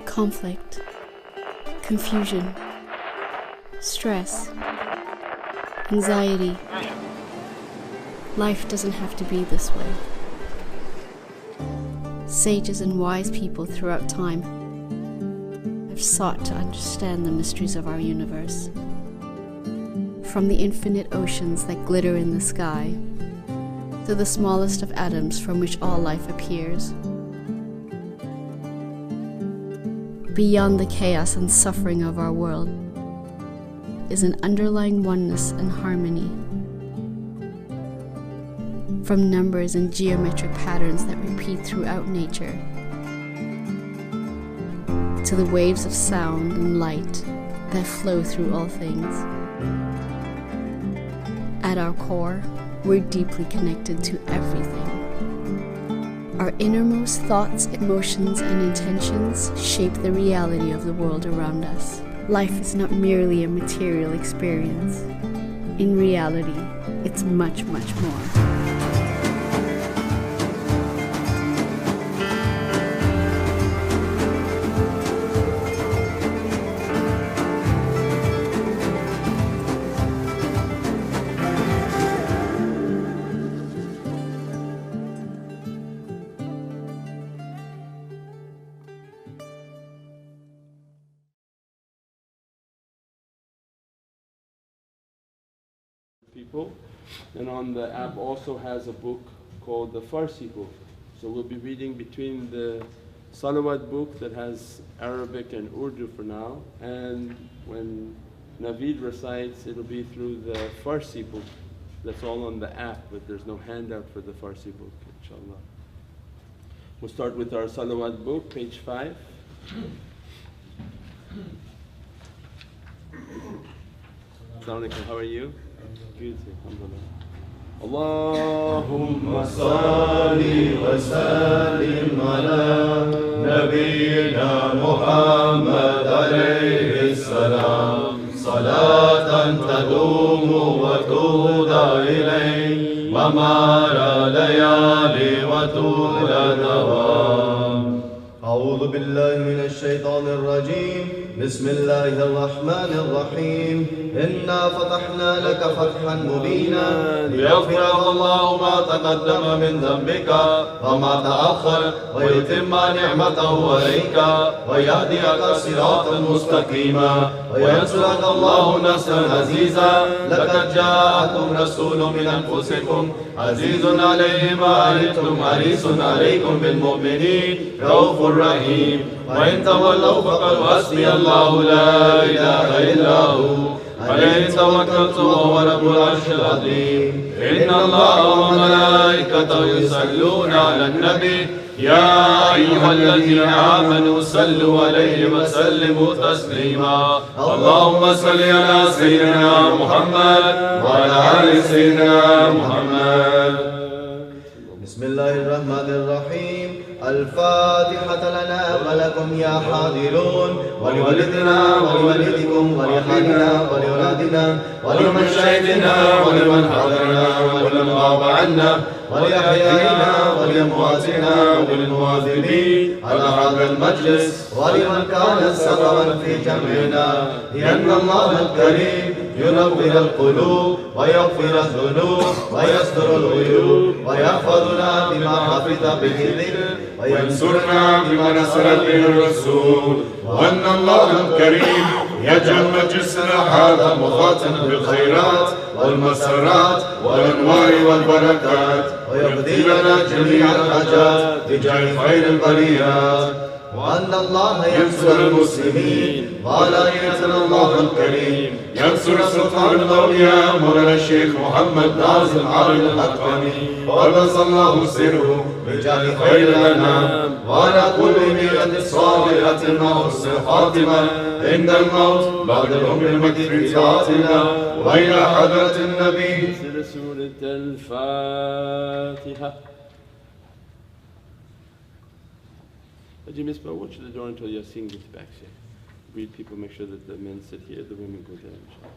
Conflict, confusion, stress, anxiety. Life doesn't have to be this way. Sages and wise people throughout time have sought to understand the mysteries of our universe. From the infinite oceans that glitter in the sky, to the smallest of atoms from which all life appears. Beyond the chaos and suffering of our world is an underlying oneness and harmony. From numbers and geometric patterns that repeat throughout nature, to the waves of sound and light that flow through all things. At our core, we're deeply connected to everything. Our innermost thoughts, emotions, and intentions shape the reality of the world around us. Life is not merely a material experience. In reality, it's much, much more. People, and on the app also has a book called the Farsi book. So we'll be reading between the Salawat book that has Arabic and Urdu for now, and when Naveed recites it'll be through the Farsi book. That's all on the app, but there's no handout for the Farsi book, inshaAllah. We'll start with our Salawat book, page 5. Assalamu alaikum, how are you? Good, alhamdulillah. Allahumma salli wa sallim ala nabiyyina Muhammad alayhi salam, salatan tadumu wa tuda ilayhi wa mara layali wa tula dawam. أعوذ بالله من الشيطان الرجيم. بسم الله الرحمن الرحيم. إنا فتحنا لك فتحا مبينا ليغفر الله ما تقدم من ذنبك وما تأخر ويتم نعمته عليك ويهديك صراطا مستقيما وينصرك الله نصرا عزيزا. لقد جاءكم رسول من أنفسكم عزيز عليه ما عنتم حريص عليكم بالمؤمنين رؤوف رحيم. وإن تولوا فقل حسبي الله لا إله إلا هو عليه توكلت وهو رب العرش العظيم. إن الله وملائكته يصلون على النبي يا أيها الذين آمنوا صلوا عليه وسلموا تسليما. اللهم صل على سيدنا محمد وعلى آل سيدنا محمد. بسم الله الرحمن الرحيم. الفاتحة لنا ولكم يا حاضرون ولوالدنا ولوالدكم ولأهلنا ولأولادنا ولمن شهدنا ولمن حضرنا ولمن غاب عنا ولأحيائنا ولأمواتنا وللمواظبين على هذا المجلس ولمن كان سببا في جمعنا. لأن الله الكريم ينور القلوب ويغفر الذنوب ويستر العيوب ويحفظنا بما حفظ به الذكر وينصرنا بما نصر به الرسول. وأن الله الكريم يجعل مجلسنا هذا مخاتما بالخيرات والمسرات والأنوار والبركات ويقضي لنا جميع الحاجات بجاه خير البريات. وأن الله ينصر المسلمين وعلى يدنا الله الكريم ينصر سلطان الأولياء مولانا الشيخ محمد ناظم عارض الحقاني وقدس الله سره بجاه خير الأنام. وعلى كل نية صالحة وحسن خاتمة عند الموت بعد العمر المكي في طاعتنا وإلى حضرة النبي. سورة الفاتحة. Haji Misbah, watch the door until Yasin gets back, Sheikh. Greet people, make sure that the men sit here, the women go there, inshallah.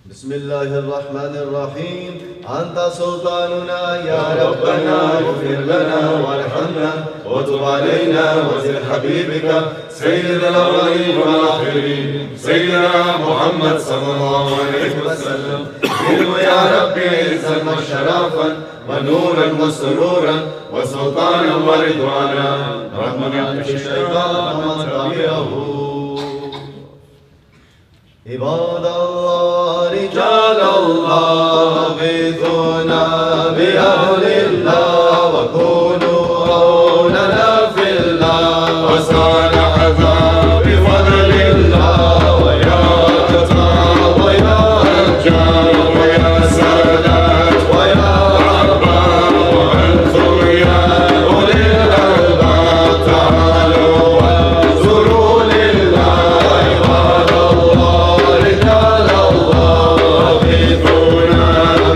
بسم الله الرحمن الرحيم. أنت سلطاننا يا ربنا، اغفر لنا وارحمنا وتب علينا وزد حبيبك سيد الأولين والآخرين سيدنا محمد صلى الله عليه وسلم. إنه يا ربي عزا وشرافا ونورا وسرورا وسلطانا ورضوانا رحمنا الشيطان ومن تبعه. عباد الله رجال الله غيثونا بأهل الله وكونوا عوننا في الله وصالحنا بفضل الله ويا قطع ويا رجاء ويا سادات ويا أحباب وأنتم يا أولي الألباب تعالوا وانظروا لله. عباد الله رجال الله أغيثونا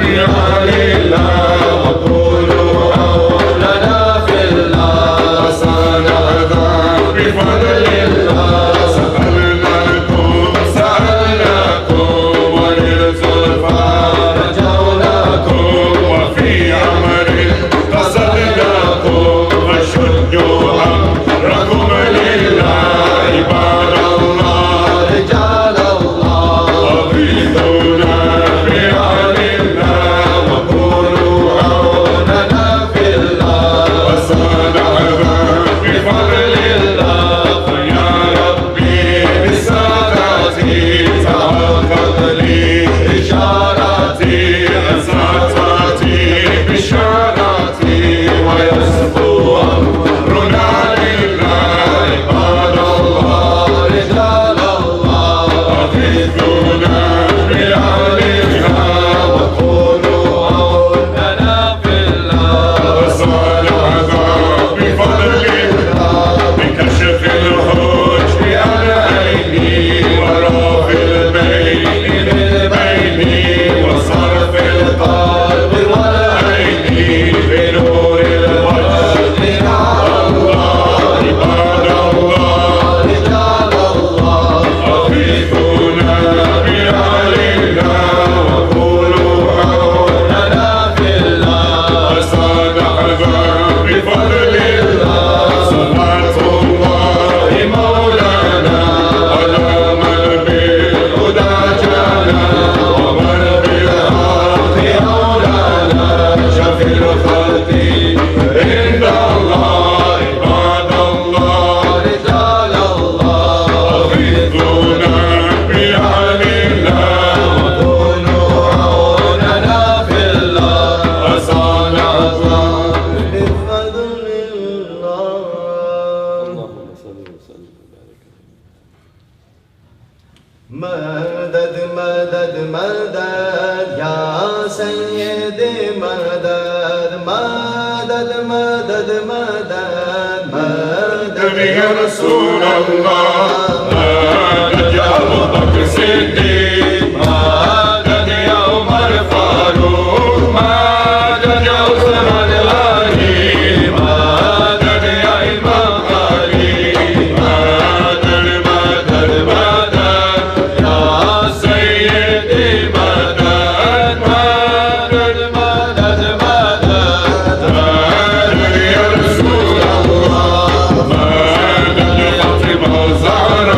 بأهل الله وكونوا عوننا في الله وصالحنا بفضل الله. سألناكم وللزلفى رجوناكم وفي أمر قصدناكم فشدوا أمركم لله. عباد الله رجال الله أغيثونا بأهل الله وكونوا عوننا في الله وصالحنا بفضل الله. فيا ربي بسادتي تحقق لي إشاراتي أساتاتي بشاراتي ويصفو أمرنا لله. عباد الله رجال الله أغيثونا بأهل الله وكونوا عوننا في الله وصالحنا بفضل الله. بكشف الحجب عن عيني ورفع البين بالبين وصرف القلب والعين بنور الوجه على الله. عباد الله رجال الله أغيثونا بأهل الله وكونوا عوننا في الله وصالحنا بفضل الله. صلاة الله مولانا على من بالهدى جانا ومن بالحق أولانا شفي الخلق عند الله. عباد الله رجال الله أغيثونا بأهل الله وكونوا عوننا في الله وصالحنا بفضل الله. اللهم صل وسلم وبارك. مدد مدد مدد يا سيدي مدد مدد مدد مدد مدد يا رسول الله مدد يا أبو بكر الصديق مدد يا عمر فاروق مدد يا عثمان الغني مدد يا إمام علي مدد مدد مدد يا سيدي مدد مدد مدد مدد مدد يا رسول الله مدد يا فاطمة الزهراء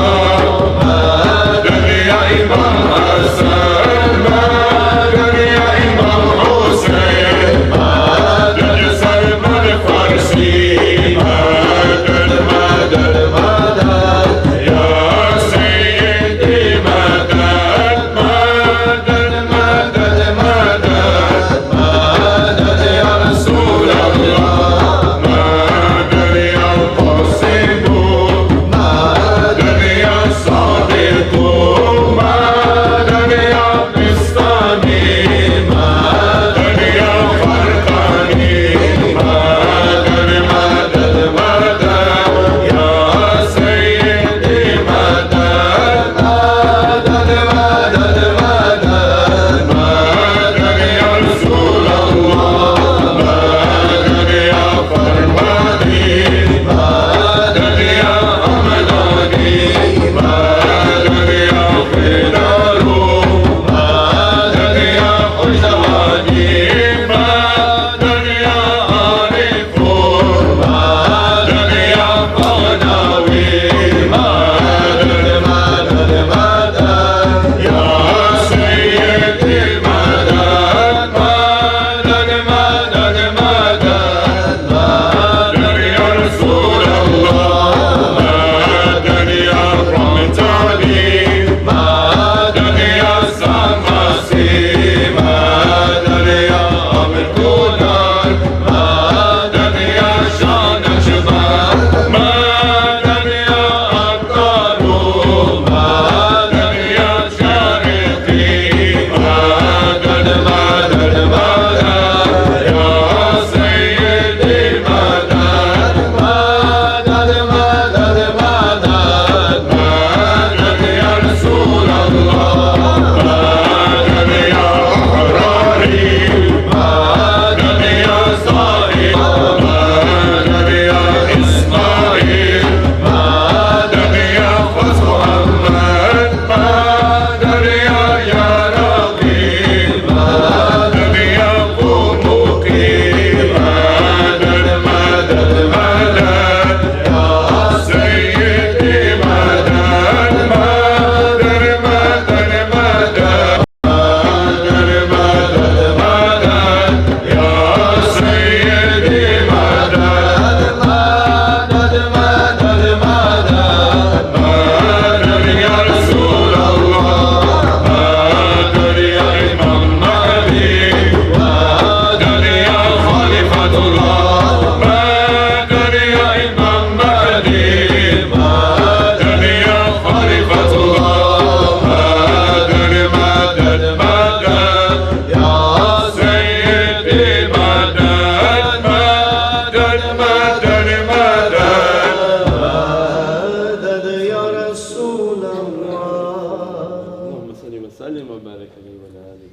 رسول الله. اللهم صل وسلم وبارك عليه وعلى آله.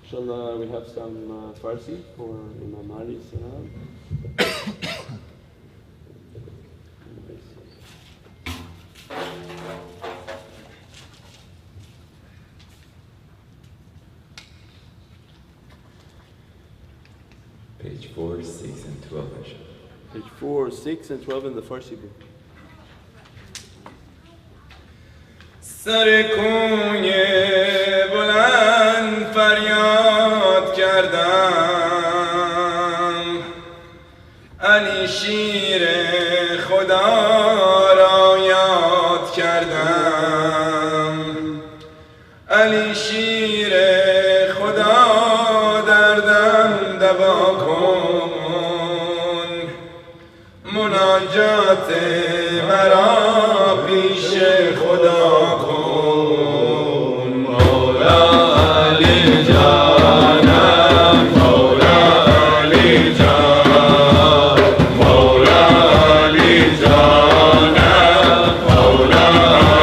Inshallah, we have some Farsi for Imam Ali Salam. Page 4, 6 and 12 inshallah. Page 4, 6 and 12 in the Farsi book. سر کوی بلند فریاد کردم، علی شیر خدا را یاد کردم، علی شیر خدا دردم دوا کن، مناجات مرا پیش خدا کن. مولا علی جانم، مولا علی جان، مولا علی جانم، مولا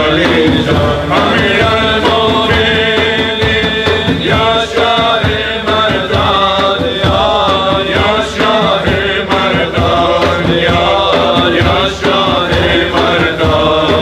علی جان. امیر المؤمنین یا شاه مردان، یا شاه مردان، یا شاه مردان.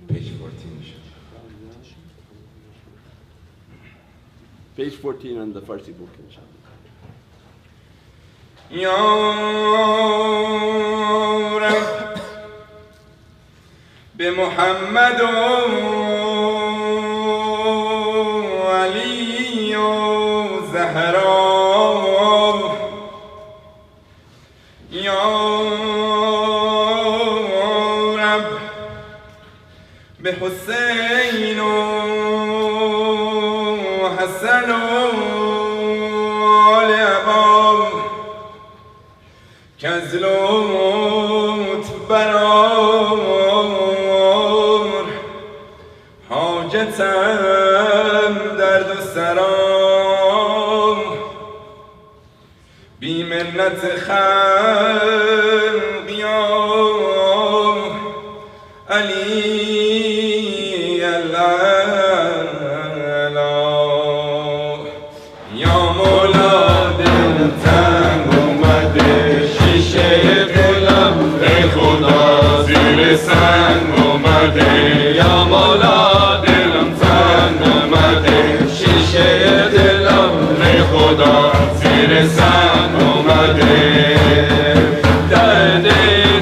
Page 14. Page 14 on the Farsi book, inshallah. Ya Rab bi Muhammad Ali حسن لعبام کزلوت برار حاجتم درد و سرام بی منت خلقیام علی العلا یا مولا دل تنگ اومده شیشه دلم ای خدا زیر سنگ اومده یا مولا دلم تنگ اومده شیشه دلم ای خدا زیر سنگ اومده درد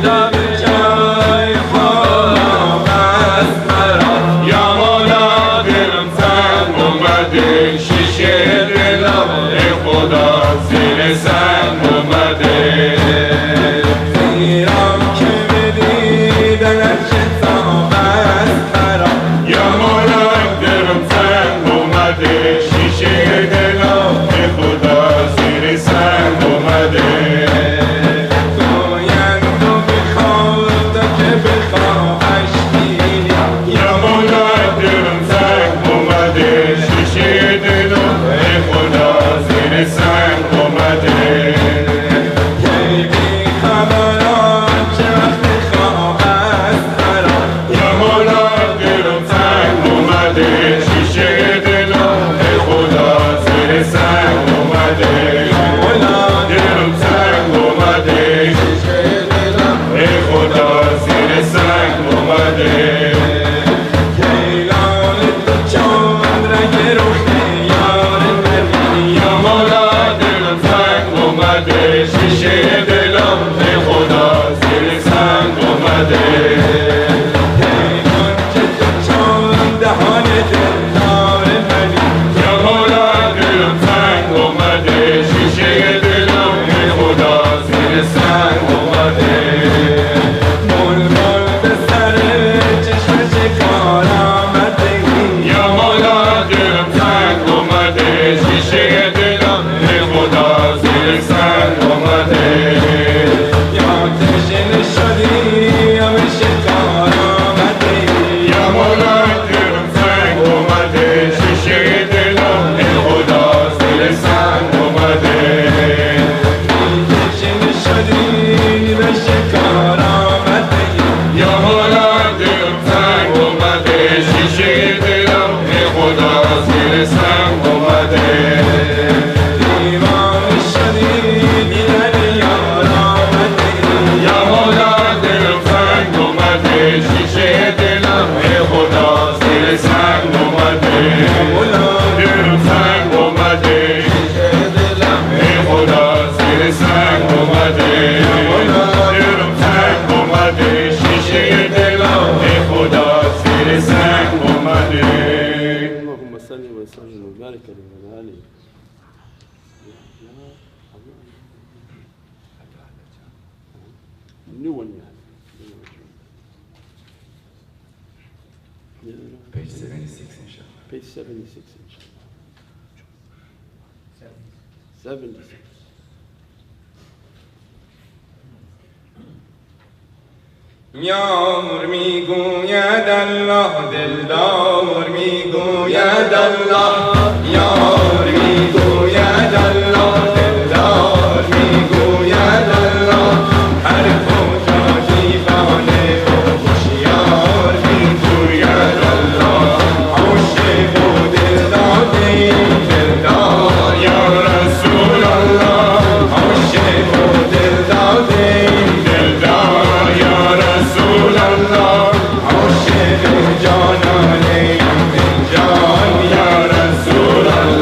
دم جای خواهم از مرا یا مولا دلم تنگ اومده شیشه دلم ای خدا زیر سنگ اومده زیرم که بدیدن کتاب از مرا یا مولا دلم تنگ اومده شیشه دلم ای خدا زیر سنگ اومده گویند و بخواد که بخواهش بینی یا مولا دلم تنگ اومده شیشه دلم ای خدا زیر سنگ اومده کی بی خبران چه وقت خواهد مرا یا مولا دلم تنگ اومده شیشه دلم ای خدا زیر سنگ اومده یا مولا دلم تنگ اومده شیشه دلم ای خدا زیر سنگ اومده کیلان تو چون رنگ رخ یار ببینی یا مولا دلم تنگ اومده شیشه دلم ای خدا زیر سنگ اومده کیلان که تو چون دهان دلدار منی یا مولا دلم تنگ اومده شیشه دلم ای خدا زیر سنگ اومده بلبل به سر چشم شکار آمده یا مولا دلم تنگ اومده شیشه دلم ای خدا زیر سنگ اومده یا تشنه شدی یا به شکار آمده یا مولا دلم تنگ اومده شیشه دلم ای خدا زیر سنگ اومده تشنه شدی به شکار آمده یا مولا دلم تنگ اومده شیشه دلم ای خدا زیر سنگ اومده دیوانه شدی دیدن یار آمده یا مولا دلم تنگ اومده شیشه دلم ای خدا زیر سنگ اومده یا مولا دلم تنگ اومده شیشه دلم ای خدا زیر سنگ اومده یا مولا دلم تنگ اومده شیشه دلم ای خدا زیر سنگ اومده اللهم صل وسلم وبارك على آله. New one, yeah. Page 76, inshallah. Page 76, inshallah. 76. یار میگوید الله دلدار میگوید الله یار میگوید الله دلدار میگوید الله هر کجا دیوانه و هوشیار میگوید الله عاشق و دلداده دلدار یا رسول الله عاشق و دلداده دلدار یا رسول الله عاشق جانانه جان یا رسول الله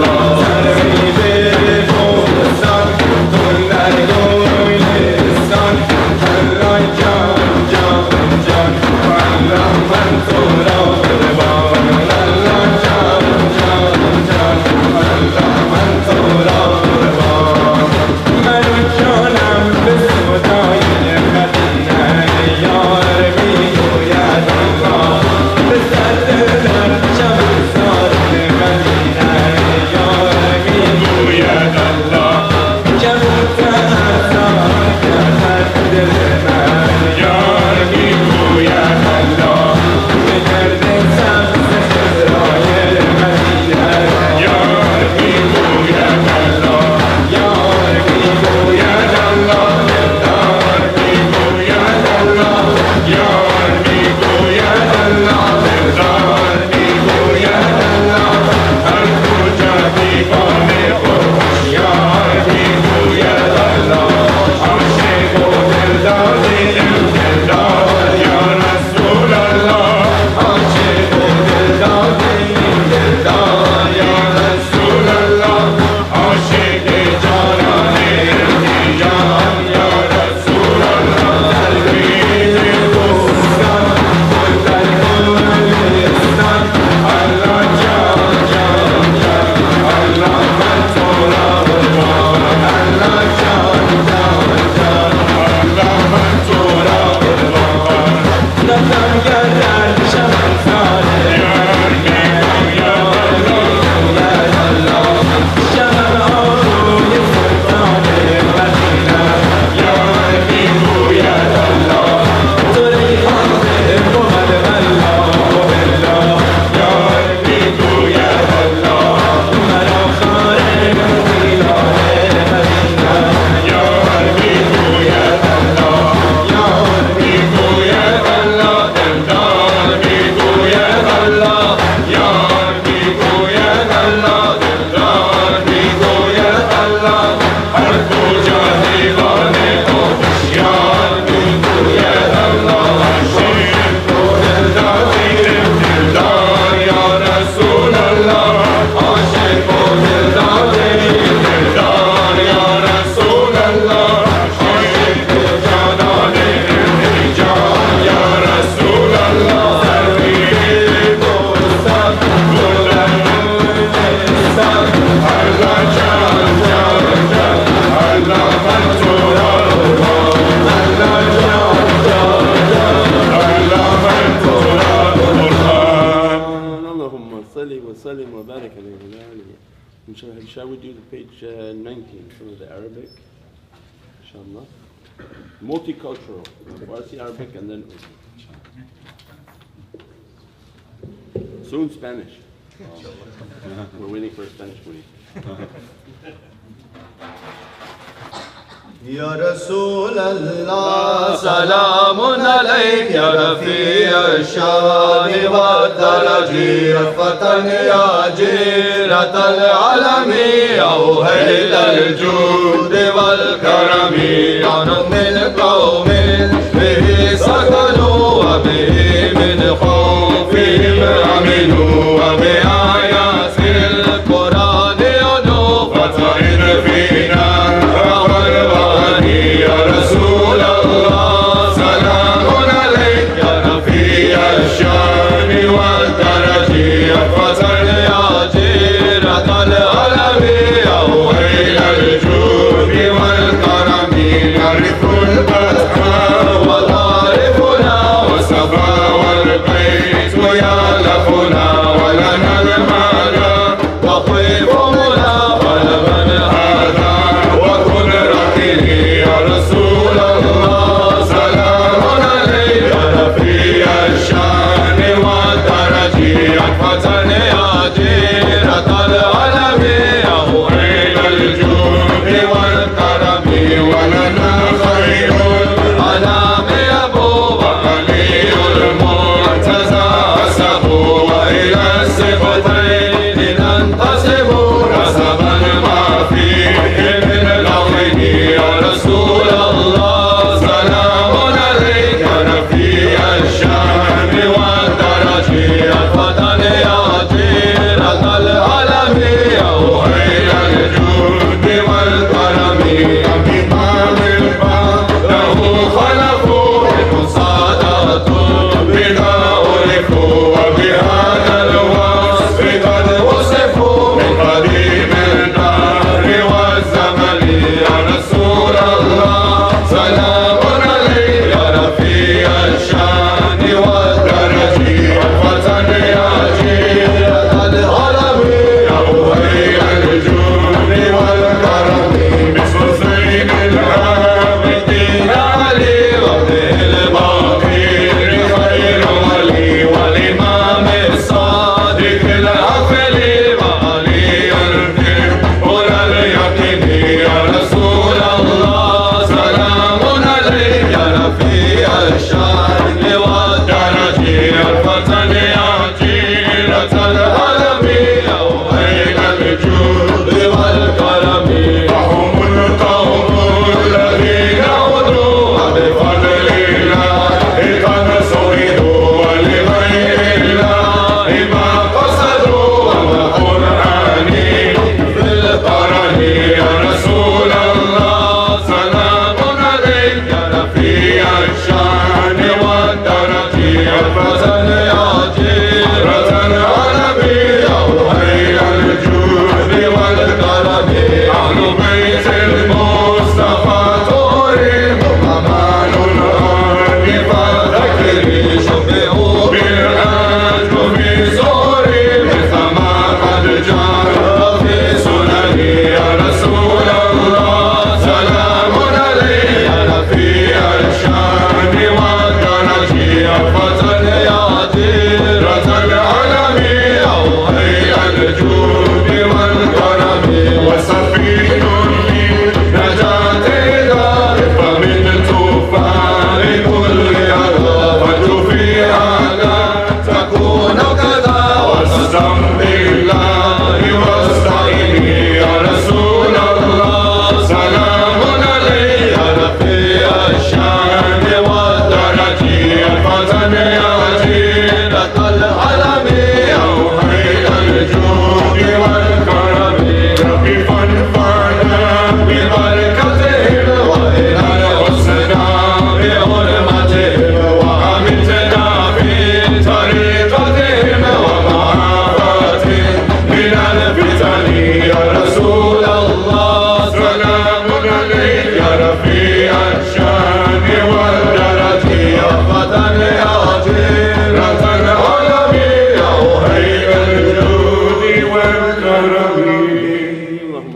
وسلم وبارك عليه. Shall we do the page 19 from the Arabic? Inshallah. Multicultural. Farsi, Arabic, and then Urdu. Soon Spanish. We're waiting for a Spanish movie. يا رسول الله سلام عليك يا رفيع الشان والدرج رفة يا جيرة العلم أوهيل الجود والكرم عن القوم به سكنوا وبه من خوفهم أمنوا وبآيات القرآن ينوب فإن فينا يا رسول الله سلام عليك يا رفيع الشان والدرج رفة يا جيرة العلم أوهيل الجود والكرم نعرف الفتح وطارفنا وسفا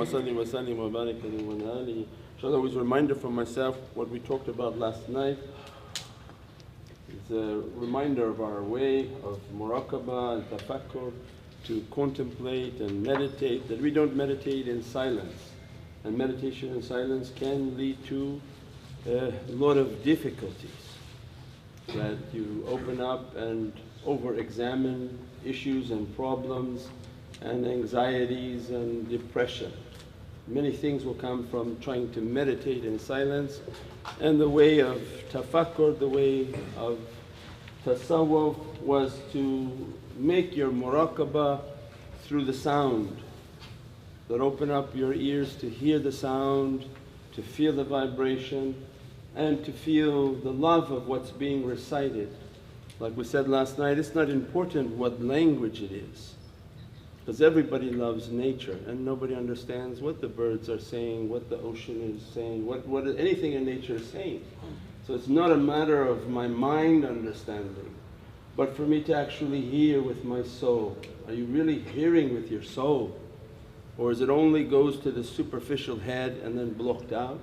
salli wa sallim wa barik alayhi wa ala alihi. Inshallah, always a reminder for myself what we talked about last night. It's a reminder of our way of muraqabah and tafakkur, to contemplate and meditate, that we don't meditate in silence. And meditation in silence can lead to a lot of difficulties, that you open up and over-examine issues and problems and anxieties and depression. Many things will come from trying to meditate in silence, and the way of tafakkur, the way of tasawwuf was to make your muraqabah through the sound, that open up your ears to hear the sound, to feel the vibration and to feel the love of what's being recited. Like we said last night, it's not important what language it is, because everybody loves nature and nobody understands what the birds are saying, what the ocean is saying, what anything in nature is saying. So it's not a matter of my mind understanding, but for me to actually hear with my soul. Are you really hearing with your soul? Or is it only goes to the superficial head and then blocked out?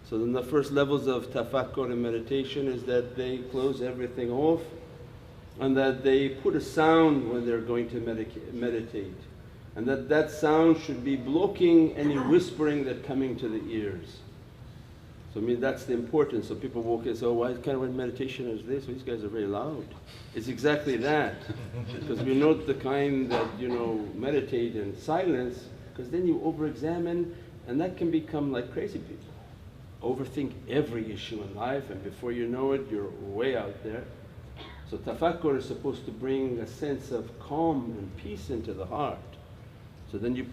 So then the first levels of tafakkur and meditation is that they close everything off and that they put a sound when they're going to meditate, and that sound should be blocking any whispering that's coming to the ears. So I mean that's the importance. So people walk in and say, oh, why kind of meditation is this? Well, these guys are very loud. It's exactly that, because we're not the kind that meditate in silence, because then you over-examine and that can become like crazy people. Overthink every issue in life and before you know it you're way out there. So tafakkur is supposed to bring a sense of calm and peace into the heart. So then you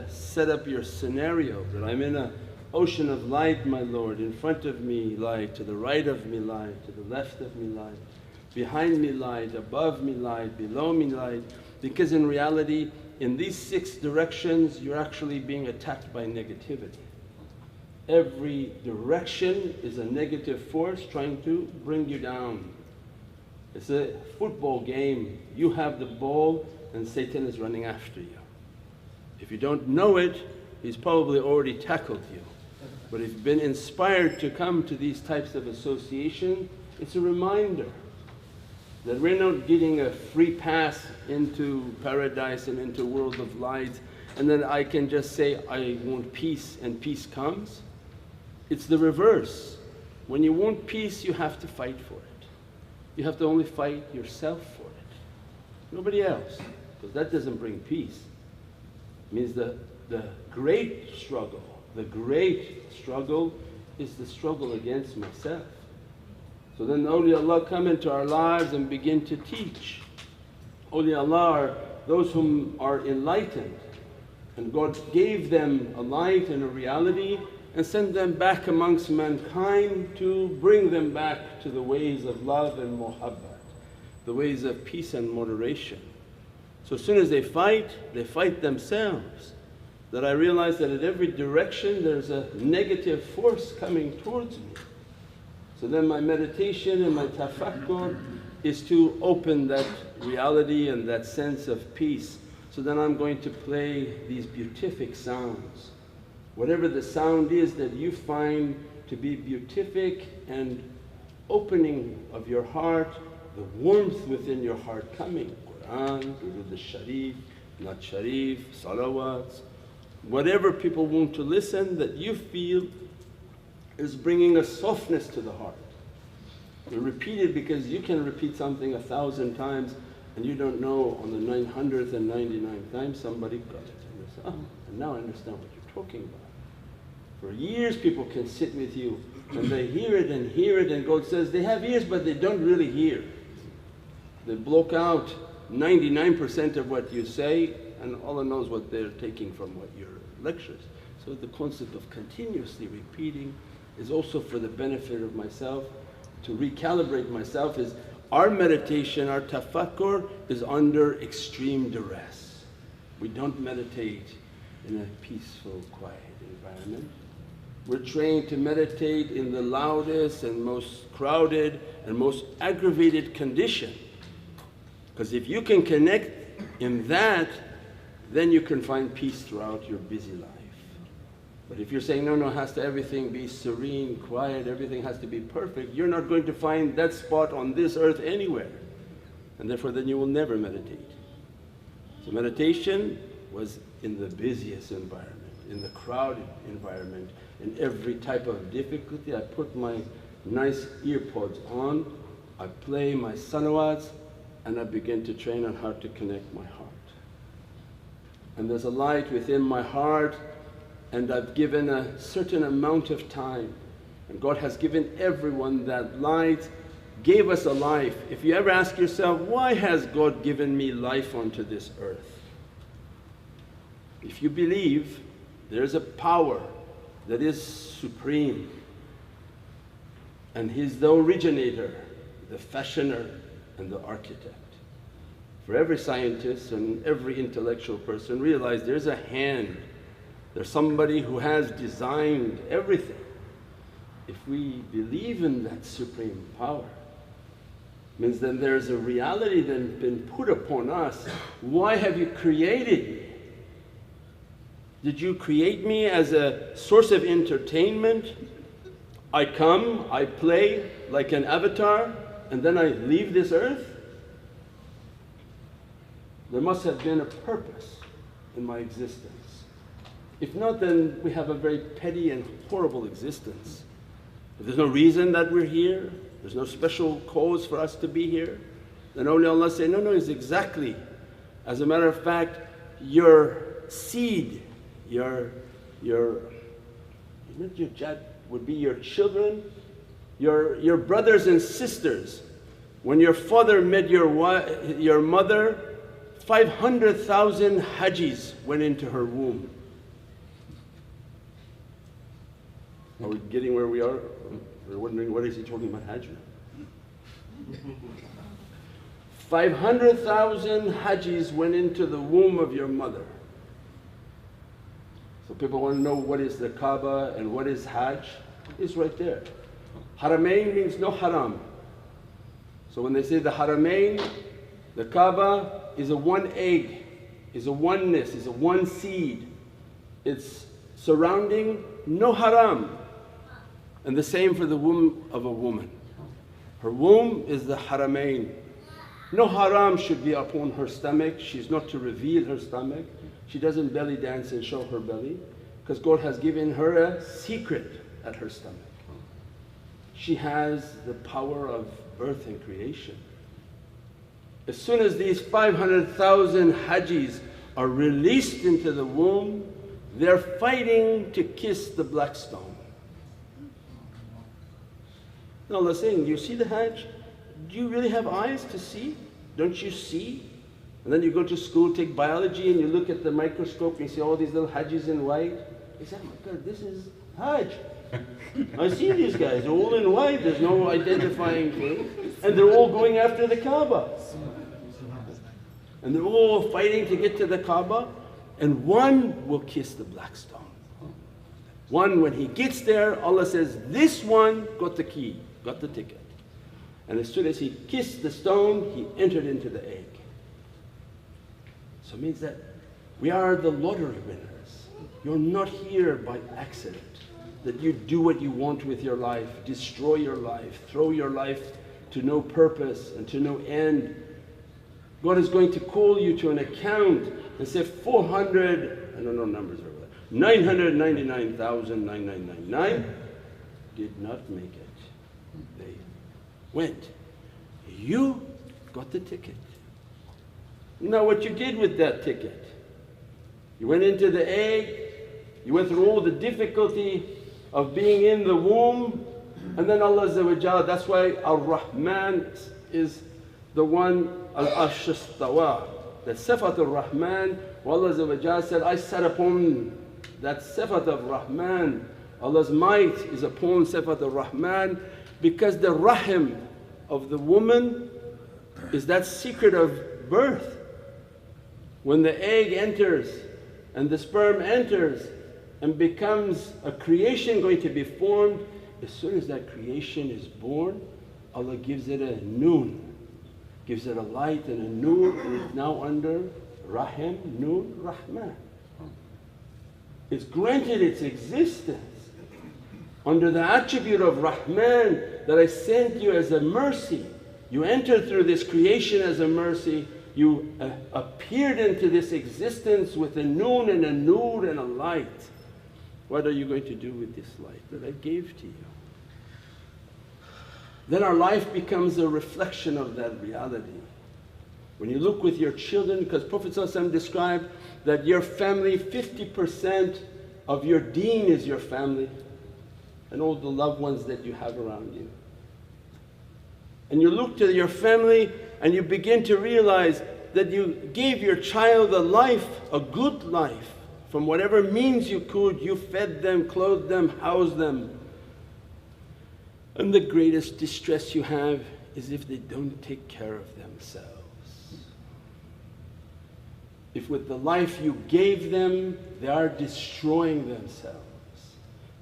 set up your scenario that I'm in an ocean of light, my Lord. In front of me light, to the right of me light, to the left of me light, behind me light, above me light, below me light. Because in reality in these 6 directions you're actually being attacked by negativity. Every direction is a negative force trying to bring you down. It's a football game, you have the ball and Satan is running after you. If you don't know it, he's probably already tackled you. But if you've been inspired to come to these types of association, it's a reminder that we're not getting a free pass into paradise and into world of light and then I can just say, I want peace and peace comes. It's the reverse. When you want peace you have to fight for it. You have to only fight yourself for it, nobody else, because that doesn't bring peace. It means the great struggle is the struggle against myself. So then the awliyaullah come into our lives and begin to teach. Awliyaullah are those whom are enlightened and God gave them a light and a reality and sent them back amongst mankind to bring them back to the ways of love and muhabbat, the ways of peace and moderation. So as soon as they fight themselves. That I realize that at every direction there's a negative force coming towards me. So then my meditation and my tafakkur is to open that reality and that sense of peace. So then I'm going to play these beatific sounds. Whatever the sound is that you find to be beatific and opening of your heart, the warmth within your heart coming, Qur'an, Durud al-Sharif, Nat Sharif, salawats, whatever people want to listen that you feel is bringing a softness to the heart. You repeat it because you can repeat something 1,000 times and you don't know on the 999th time somebody got it and they say, oh, and now I understand what you're talking about. For years people can sit with you and they hear it and God says they have ears but they don't really hear. They block out 99% of what you say and Allah knows what they're taking from what your lectures. So the concept of continuously repeating is also for the benefit of myself, to recalibrate myself. Is our meditation, our tafakkur is under extreme duress. We don't meditate in a peaceful, quiet environment. We're trained to meditate in the loudest and most crowded and most aggravated condition, because if you can connect in that, then you can find peace throughout your busy life. But if you're saying, no, has to everything be serene, quiet, everything has to be perfect, you're not going to find that spot on this earth anywhere. And therefore then you will never meditate. So meditation was in the busiest environment, in the crowded environment, in every type of difficulty. I put my nice earpods on, I play my salawats, and I begin to train on how to connect my heart. And there's a light within my heart, and I've given a certain amount of time, and God has given everyone that light, gave us a life. If you ever ask yourself, why has God given me life onto this earth? If you believe there's a power that is supreme, and He's the originator, the fashioner and the architect. For every scientist and every intellectual person realize there's a hand, there's somebody who has designed everything. If we believe in that supreme power, means then there's a reality that's been put upon us. Why have you created me? Did you create me as a source of entertainment? I come, I play like an avatar, and then I leave this earth? There must have been a purpose in my existence. If not, then we have a very petty and horrible existence. If there's no reason that we're here, there's no special cause for us to be here, then awliyaullah say, no, it's exactly. As a matter of fact, your seed, your jad would be your children, your brothers and sisters. When your father met your mother, 500,000 hajis went into her womb. Are we getting where we are? We're wondering, what is he talking about hajj now? 500,000 hajis went into the womb of your mother. So people want to know what is the Kaaba and what is hajj. It's right there. Haramain means no haram. So when they say the Haramain, the Kaaba is a one egg, is a oneness, is a one seed. It's surrounding no haram. And the same for the womb of a woman. Her womb is the Haramain. No haram should be upon her stomach. She's not to reveal her stomach. She doesn't belly dance and show her belly, because God has given her a secret at her stomach. She has the power of birth and creation. As soon as these 500,000 hajis are released into the womb, they're fighting to kiss the black stone. And Allah is saying, do you see the hajj? Do you really have eyes to see? Don't you see? And then you go to school, take biology, and you look at the microscope and you see all these little hajis in white. You say, oh my God, this is hajj. I see these guys, they're all in white, there's no identifying thing. And they're all going after the Kaaba. And they're all fighting to get to the Kaaba, and one will kiss the black stone. One, when he gets there, Allah says, this one got the key, got the ticket. And as soon as he kissed the stone, he entered into the egg. So it means that we are the lottery winners. You're not here by accident, that you do what you want with your life, destroy your life, throw your life to no purpose and to no end. God is going to call you to an account and say 400, I don't know numbers over there, 999,999 did not make it. They went. You got the ticket. Now what you did with that ticket, you went into the egg, you went through all the difficulty of being in the womb, and then Allah Azza wa Jalla, that's why Ar-Rahman is the one, Al-Arsh Istawa, that Sifat Ar-Rahman. Allah Azza wa Jalla said, I sat upon that Sifat of Rahman. Allah's might is upon Sifat Ar-Rahman, because the Rahim of the woman is that secret of birth. When the egg enters and the sperm enters and becomes a creation going to be formed, as soon as that creation is born, Allah gives it a noon, gives it a light and a noor, and it's now under Rahim, Noon, Rahman. It's granted its existence under the attribute of Rahman, that I sent you as a mercy. You entered through this creation as a mercy. You appeared into this existence with a noon and a nur and a light. What are you going to do with this light that I gave to you? Then our life becomes a reflection of that reality. When you look with your children, because Prophet ﷺ described that your family, 50% of your deen is your family and all the loved ones that you have around you. And you look to your family and you begin to realize that you gave your child a life, a good life. From whatever means you could, you fed them, clothed them, housed them. And the greatest distress you have is if they don't take care of themselves. If with the life you gave them, they are destroying themselves.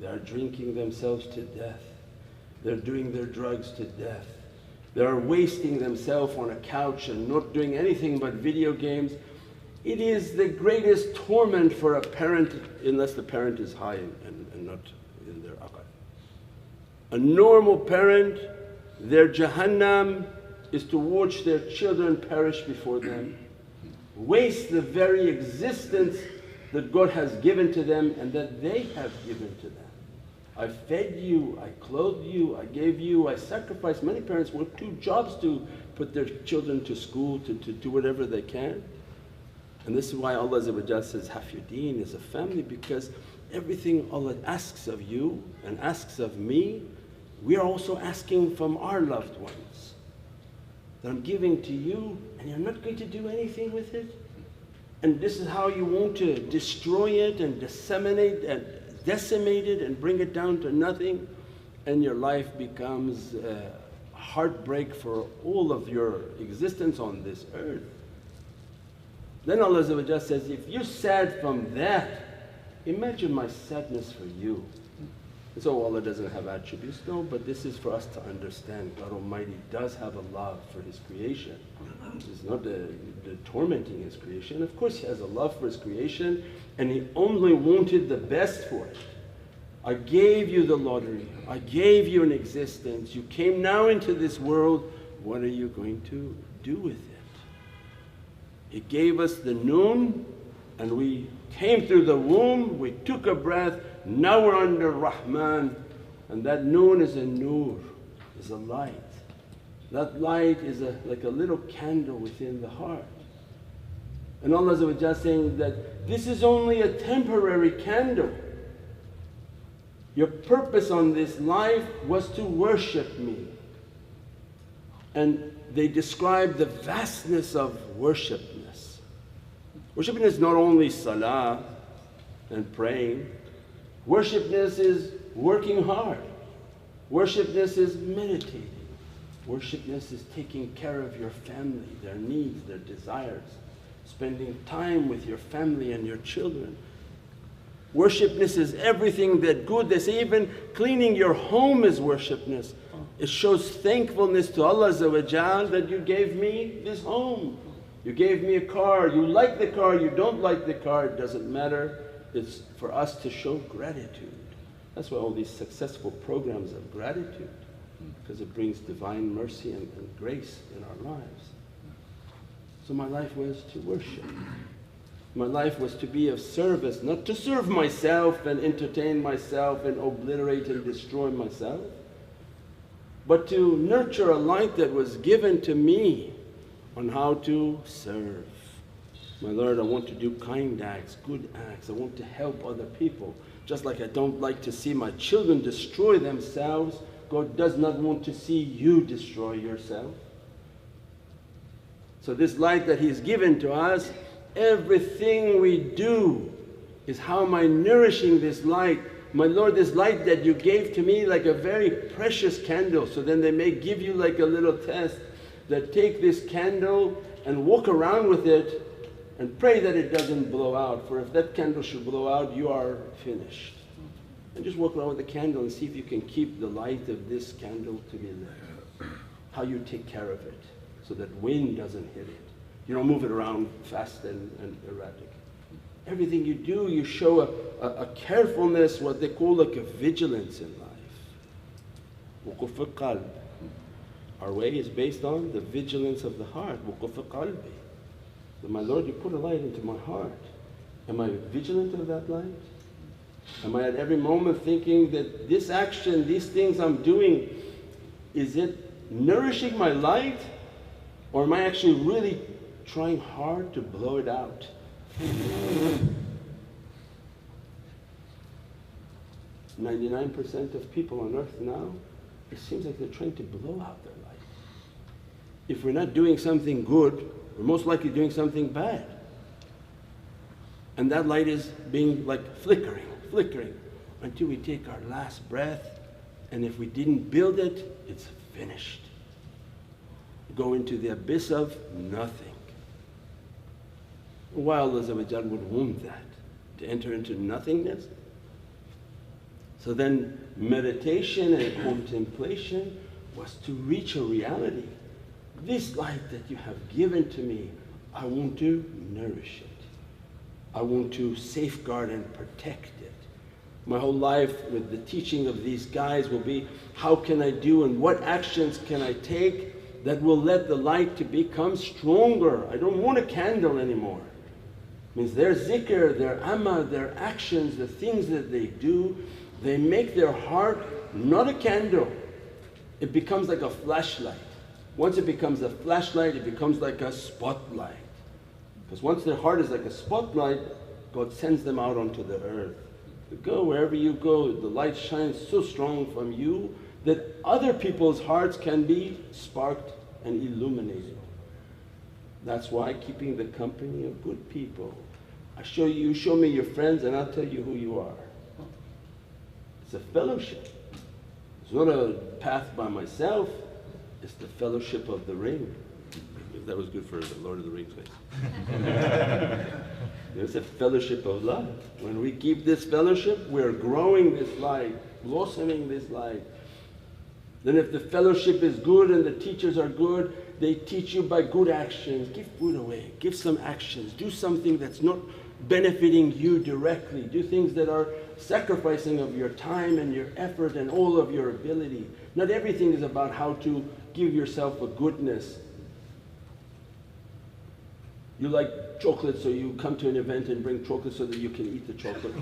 They are drinking themselves to death. They're doing their drugs to death. They are wasting themselves on a couch and not doing anything but video games. It is the greatest torment for a parent, unless the parent is high and not in their aqal. A normal parent, their Jahannam is to watch their children perish before them, waste the very existence that God has given to them and that they have given to them. I fed you, I clothed you, I gave you, I sacrificed. Many parents work 2 jobs to put their children to school, to do whatever they can. And this is why Allah says, half your deen is a family, because everything Allah asks of you and asks of me, we are also asking from our loved ones. That I'm giving to you and you're not going to do anything with it. And this is how you want to destroy it and disseminate and decimate it and bring it down to nothing, and your life becomes a heartbreak for all of your existence on this earth. Then Allah says, if you're sad from that, imagine my sadness for you. And so Allah doesn't have attributes, no, but this is for us to understand. God Almighty does have a love for His creation. It's not the tormenting His creation. Of course He has a love for His creation, and He only wanted the best for it. I gave you the lottery, I gave you an existence, you came now into this world, what are you going to do with it? He gave us the noon, and we came through the womb, we took a breath, now we're under Rahman, and that noon is a nur, is a light. That light is like a little candle within the heart. And Allah is saying that this is only a temporary candle. Your purpose on this life was to worship me. And they describe the vastness of worshipness. Worshipness is not only salah and praying. Worshipness is working hard. Worshipness is meditating. Worshipness is taking care of your family, their needs, their desires, spending time with your family and your children. Worshipness is everything that good. They say even cleaning your home is worshipness. It shows thankfulness to Allah that you gave me this home. You gave me a car, you like the car, you don't like the car, it doesn't matter. It's for us to show gratitude. That's why all these successful programs of gratitude, because it brings divine mercy and grace in our lives. So my life was to worship. My life was to be of service, not to serve myself and entertain myself and obliterate and destroy myself, but to nurture a light that was given to me on how to serve. My Lord, I want to do kind acts, good acts. I want to help other people. Just like I don't like to see my children destroy themselves, God does not want to see you destroy yourself. So this light that He's given to us, everything we do is how am I nourishing this light? My Lord, this light that you gave to me like a very precious candle. So then they may give you like a little test that take this candle and walk around with it and pray that it doesn't blow out, for if that candle should blow out, you are finished. And just walk around with the candle and see if you can keep the light of this candle to be lit. How you take care of it so that wind doesn't hit it. You don't move it around fast and erratic. Everything you do, you show a carefulness, what they call like a vigilance in life. Wuquf al-qalb. Our way is based on the vigilance of the heart. Wuquf al-qalbi. My Lord, you put a light into my heart. Am I vigilant of that light? Am I at every moment thinking that this action, these things I'm doing, is it nourishing my light? Or am I actually really trying hard to blow it out? 99% of people on earth now, it seems like they're trying to blow out their light. If we're not doing something good, we're most likely doing something bad. And that light is being like flickering until we take our last breath, and if we didn't build it, it's finished. Go into the abyss of nothing. Why Allah would want that? To enter into nothingness? So then meditation and contemplation was to reach a reality. This light that you have given to me, I want to nourish it. I want to safeguard and protect it. My whole life with the teaching of these guys will be, how can I do and what actions can I take that will let the light to become stronger? I don't want a candle anymore. Means their zikr, their amal, their actions, the things that they do, they make their heart not a candle. It becomes like a flashlight. Once it becomes a flashlight, it becomes like a spotlight. Because once their heart is like a spotlight, God sends them out onto the earth. To go wherever you go, the light shines so strong from you that other people's hearts can be sparked and illuminated. That's why keeping the company of good people. You show me your friends and I'll tell you who you are. It's a fellowship. It's not a path by myself, it's the fellowship of the ring. If that was good for the Lord of the Rings face. It's a fellowship of love. When we keep this fellowship, we're growing this light, blossoming this light. Then if the fellowship is good and the teachers are good, they teach you by good actions. Give food away, give some actions, do something that's not benefiting you directly. Do things that are sacrificing of your time and your effort and all of your ability. Not everything is about how to give yourself a goodness. You like chocolate, so you come to an event and bring chocolate so that you can eat the chocolate.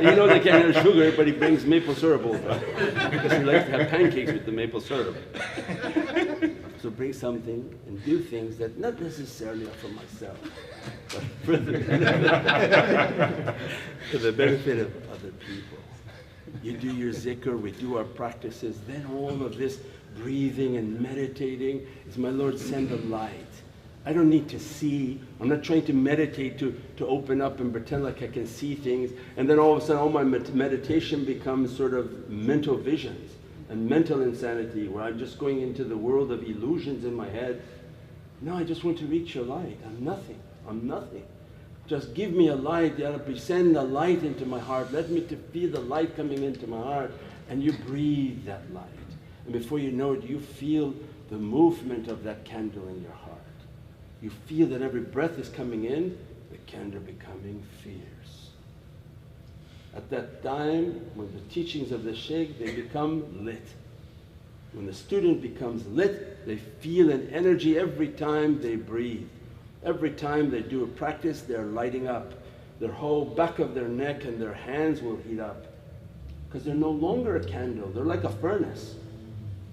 You know they can't have sugar, but he brings maple syrup over because he likes to have pancakes with the maple syrup. So bring something and do things that not necessarily are for myself, but for the benefit of other people. You do your zikr, we do our practices, then all of this breathing and meditating is, my Lord, send the light. I don't need to see. I'm not trying to meditate to open up and pretend like I can see things, and then all of a sudden all my meditation becomes sort of mental visions and mental insanity where I'm just going into the world of illusions in my head. No, I just want to reach your light. I'm nothing. I'm nothing. Just give me a light, Ya Rabbi, send a light into my heart. Let me to feel the light coming into my heart, and you breathe that light. And before you know it, you feel the movement of that candle in your heart. You feel that every breath is coming in, the candle becoming fierce. At that time, when the teachings of the Shaykh, they become lit. When the student becomes lit, they feel an energy every time they breathe. Every time they do a practice, they're lighting up. Their whole back of their neck and their hands will heat up. Because they're no longer a candle, they're like a furnace.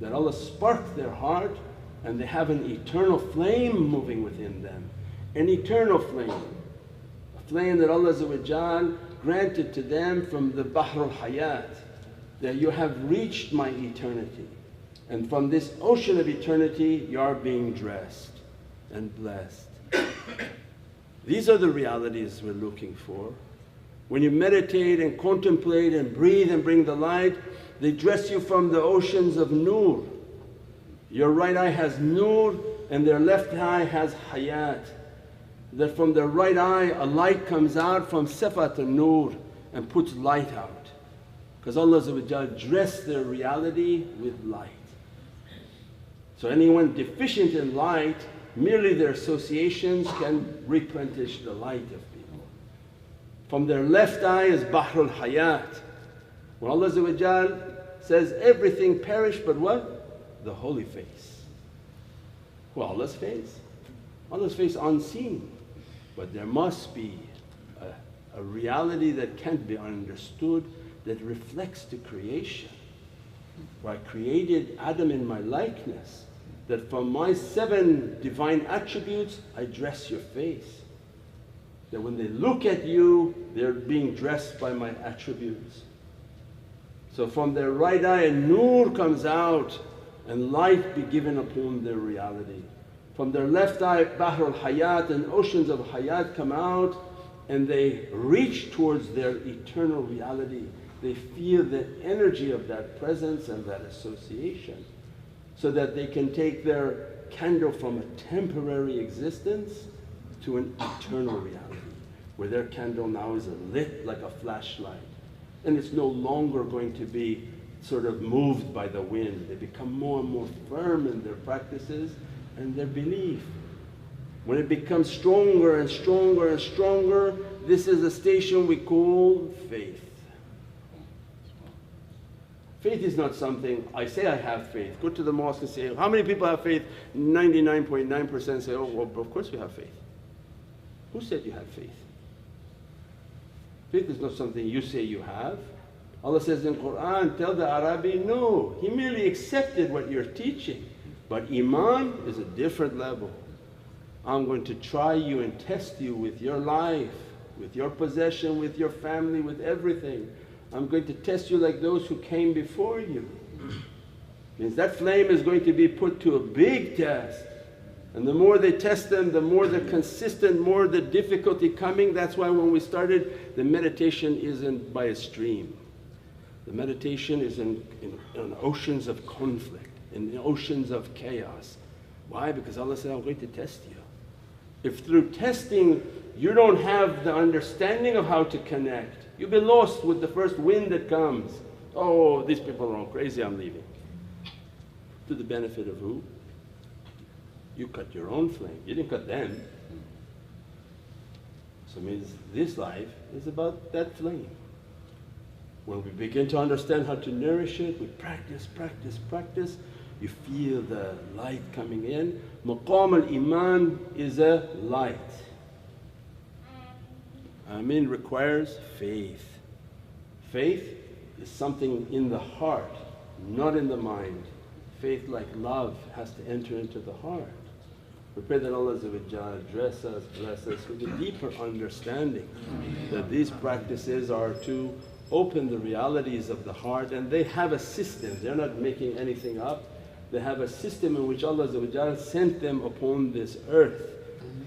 That Allah sparked their heart and they have an eternal flame moving within them. An eternal flame. A flame that Allah granted to them from the Bahr al-Hayat. That you have reached my eternity. And from this ocean of eternity, you are being dressed and blessed. These are the realities we're looking for. When you meditate and contemplate and breathe and bring the light, they dress you from the oceans of nur. Your right eye has nur and their left eye has hayat. That from their right eye a light comes out from sifat al-nur and puts light out. Because Allah dressed their reality with light. So anyone deficient in light, merely their associations can replenish the light of people. From their left eye is Bahrul Hayat. When Allah says everything perish but what? The holy face. Well, Allah's face. Allah's face unseen. But there must be a reality that can't be understood that reflects the creation. Where I created Adam in my likeness, that from my 7 divine attributes I dress your face. That when they look at you, they're being dressed by my attributes. So from their right eye a nur comes out and light be given upon their reality. From their left eye Bahrul Hayat and oceans of Hayat come out and they reach towards their eternal reality. They feel the energy of that presence and that association, so that they can take their candle from a temporary existence to an eternal reality, where their candle now is lit like a flashlight and it's no longer going to be sort of moved by the wind. They become more and more firm in their practices and their belief. When it becomes stronger and stronger and stronger, this is a station we call faith. Faith is not something, I say I have faith. Go to the mosque and say, how many people have faith? 99.9% say, oh well, of course we have faith. Who said you have faith? Faith is not something you say you have. Allah says in Qur'an, tell the Arabi, no, he merely accepted what you're teaching. But Iman is a different level. I'm going to try you and test you with your life, with your possession, with your family, with everything. I'm going to test you like those who came before you. Means that flame is going to be put to a big test. And the more they test them, the more they're consistent, more the difficulty coming. That's why when we started, the meditation isn't by a stream. The meditation is in oceans of conflict, in oceans of chaos. Why? Because Allah said, I'm going to test you. If through testing you don't have the understanding of how to connect, you'll be lost with the first wind that comes. Oh, these people are all crazy, I'm leaving. To the benefit of who? You cut your own flame, you didn't cut them. So it means this life is about that flame. When we begin to understand how to nourish it, we practice, practice, practice, you feel the light coming in. Maqam al-Iman is a light. Amin requires faith. Faith is something in the heart, not in the mind. Faith, like love, has to enter into the heart. We pray that Allah dress us, bless us with a deeper understanding that these practices are to open the realities of the heart, and they have a system, they're not making anything up. They have a system in which Allah sent them upon this earth,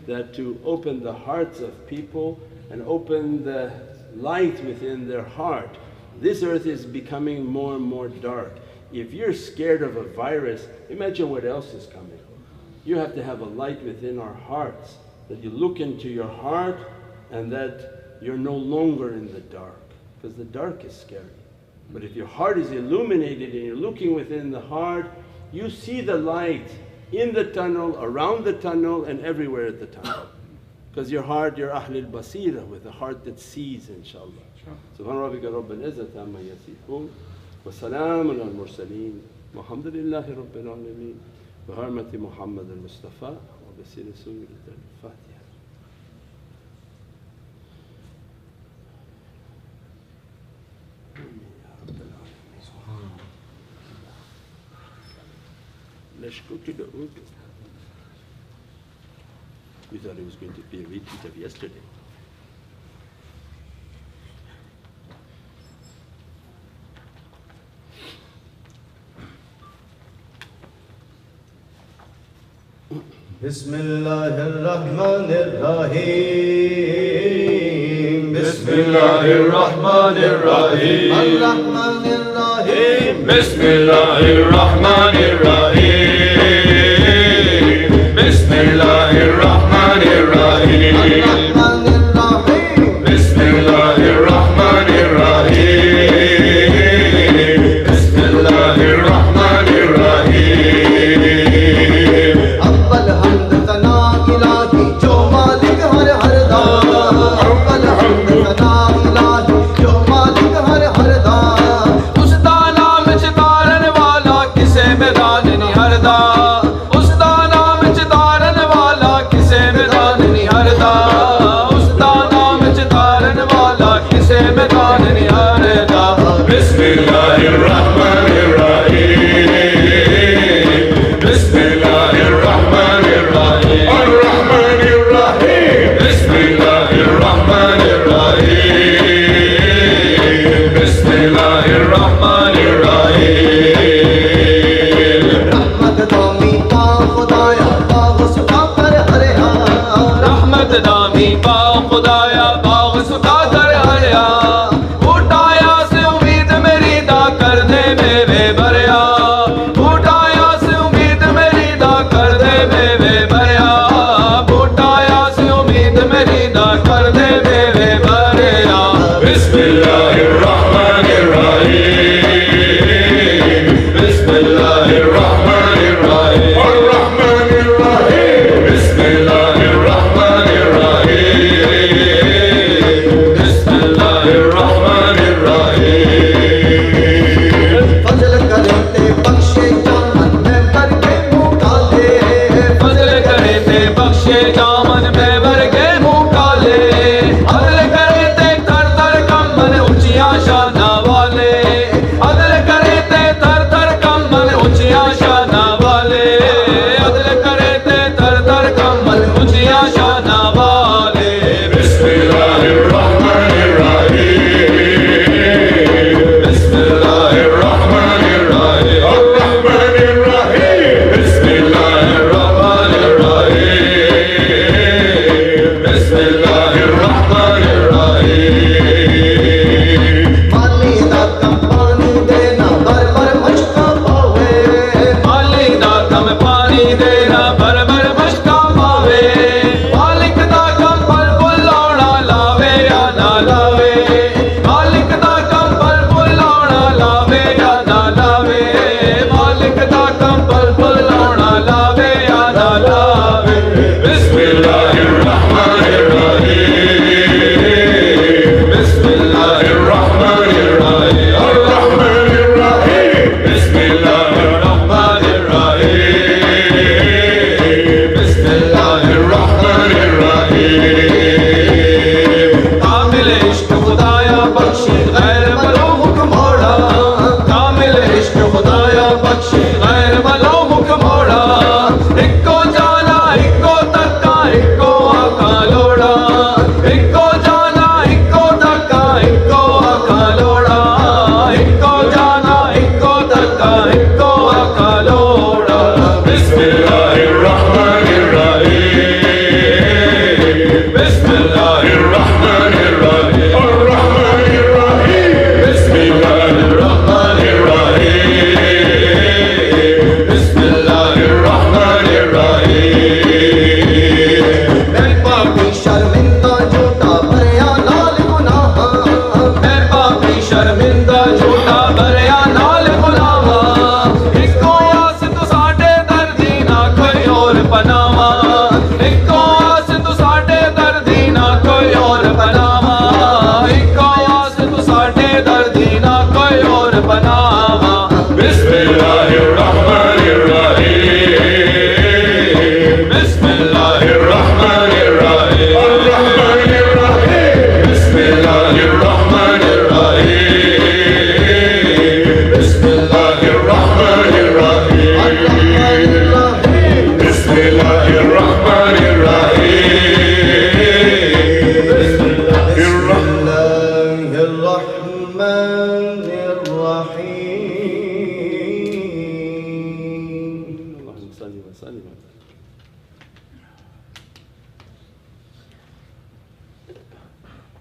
that to open the hearts of people and open the light within their heart. This earth is becoming more and more dark. If you're scared of a virus, imagine what else is coming. You have to have a light within our hearts, that you look into your heart and that you're no longer in the dark, because the dark is scary. But if your heart is illuminated and you're looking within the heart, you see the light in the tunnel, around the tunnel and everywhere at the tunnel. Because your heart, you're Ahlul Basira, with a heart that sees, inshaAllah. Subhana rabbika rabbil izzati amma yasifoon wa salaamun al mursaleen walhamdulillahi rabbil alameen bi hurmati Muhammad al Mustafa wa bi siri Surat al-Fatiha. Let's go to the Urdu. We thought it was going to be a repeat of yesterday. Bismillahir-Rahmanir-Rahim. Bismillahir-Rahmanir-Rahim. Ar-Rahmanir-Rahim. Bismillahir-Rahmanir-Rahim. Bismillahir-Rahmanir-Rahim. Ar-Rahmanir-Rahim. Bismillahir-Rahmanir-Rahim. Bismillahir-Rahmanir-Rahim.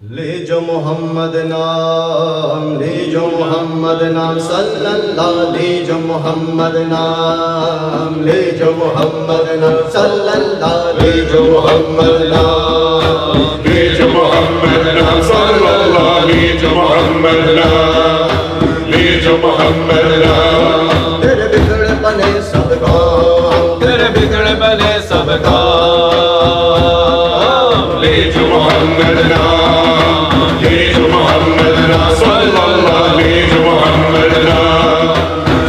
लीजो Mohammad नाम, लीजो मोहम्मद नाम सल्लल्लाहु, लीजो मोहम्मद नाम, लीजो मोहम्मद नाम सल्लल्लाहु, लीजो मोहम्मद नाम, लीजो मोहम्मद नाम सल्लल्लाहु, लीजो मोहम्मद नाम, लीजो मोहम्मद नाम। तेरे बिगड़े बने सब काम, तेरे बिगड़े बने सब काम, लीजो मोहम्मद नाम, लीजो मोहम्मद नाम सल्लल्लाहु, लीजो मोहम्मद नाम,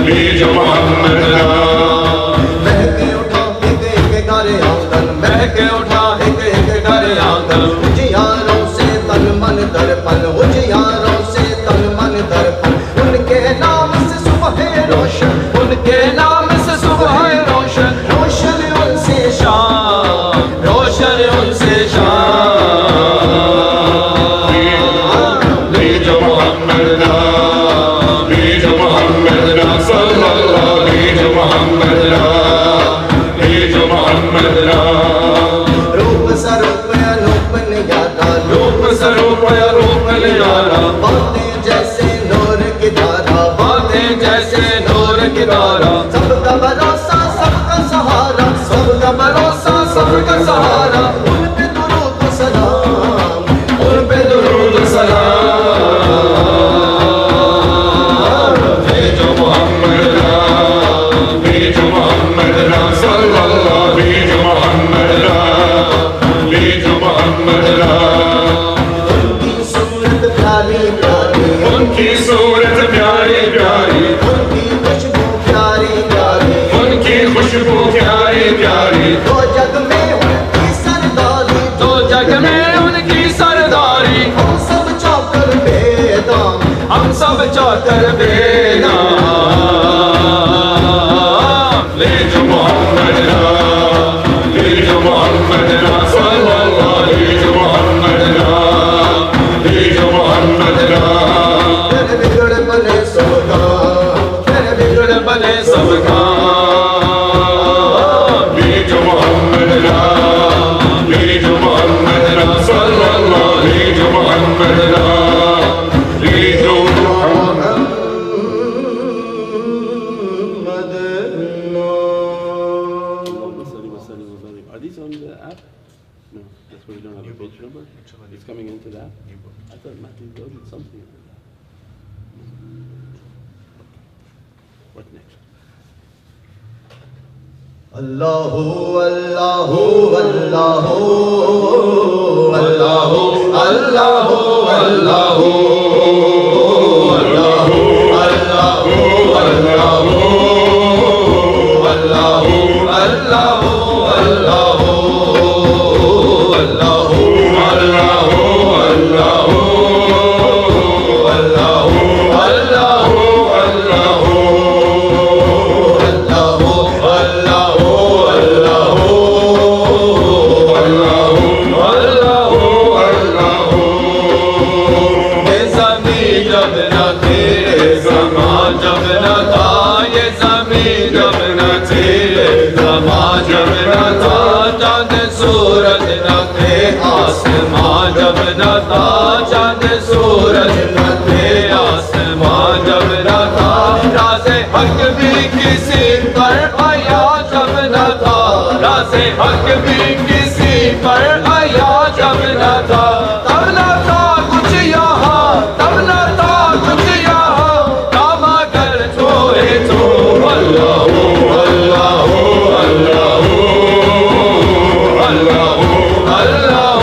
लीजो मोहम्मद नाम। महके उठा एक एक घर आंगन, महके उठा एक एक घर आंगन, उजियारों से तन मन दर्पण, उजियारों से तन मन दर्पण, उनके नाम से सुबह रोशन, उनके नाम से सुबह रोशन, रोशन उनसे शाम, रोशन उनसे शाम। लीजो मोहम्मद नाम, लीजो मोहम्मद नाम सल्लल्लाहु, लीजो मोहम्मद नाम, लीजो मोहम्मद नाम। रूप स्वरूप अनूप नियारा, रूप स्वरूप रूप निराला, बातें जैसे नूर की धारा, बातें जैसे नूर की धारा, सबका भरोसा सबका सहारा, सबका भरोसा सबका सहारा, उन पे दुरूद सलाम, उन पे दुरूद सलाम। लीजो मोहम्मद नाम, लीजो मोहम्मद नाम सल्लल्लाहु, लीजो मोहम्मद नाम, लीजो मोहम्मद नाम। उनकी सूरत प्यारी प्यारी, उनकी सूरत प्यारी प्यारी, उनकी खुशबू प्यारी प्यारी, उनकी खुशबू प्यारी प्यारी, दो जग में उनकी सरदारी, दो जग में उनकी सरदारी, हम सब चाकर बेदाम, हम सब चाकर बेनाम। लीजो मोहम्मद नाम, लीजो मोहम्मद नाम सल्लल्लाहु, लीजो मोहम्मद नाम, लीजो मोहम्मद नाम। तेरे बिगड़े बने सब काम, तेरे बिगड़ बने सब काम, लीजो मोहम्मद नाम, लीजो मोहम्मद नाम सल्लल्लाहु, लीजो मोहम्मद नाम, लीजो Mohammad. Are these on the app? No, that's why we don't have a page number. It's coming into that. I thought Matthew loaded something. What next? Allahu Allahu Allahu Allahu Allahu Allahu Allahu Allahu Allahu Allahu Allahu Allahu आसमां जब न था, चांद सूरज न थे, आसमां जब न था, राज़े हक भी किसी पर आया जब न था, राज़े हक भी किसी पर आया जब न था, तब न था कुछ यहाँ, तब न था कुछ यहाँ, काम अगर छोए तो अल्लाहू अल्लाहू अल्लाहू अल्लाहू अल्लाहू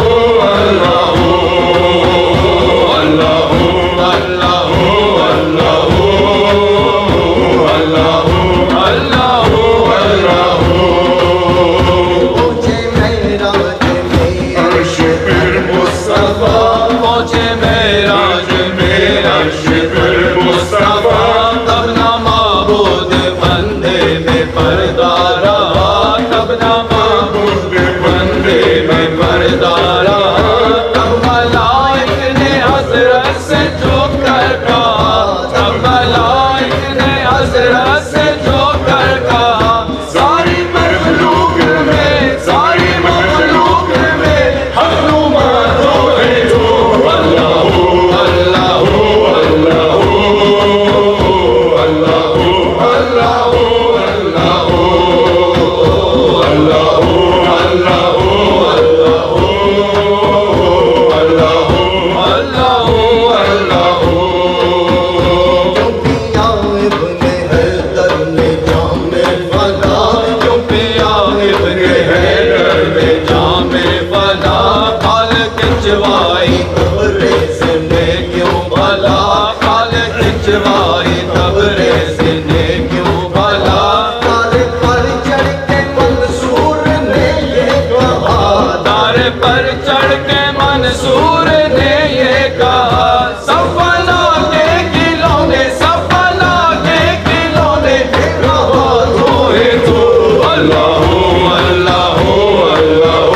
पिछवाई तबरेज़ ने क्यों भला तारे पर चढ़ के मंसूर ने ये कहा तारे पर चढ़ के मंसूर ने ये कहा सफला के खिलौने सफला के खिलौने कहा धोए तो अल्लाह अल्लाह अल्लाह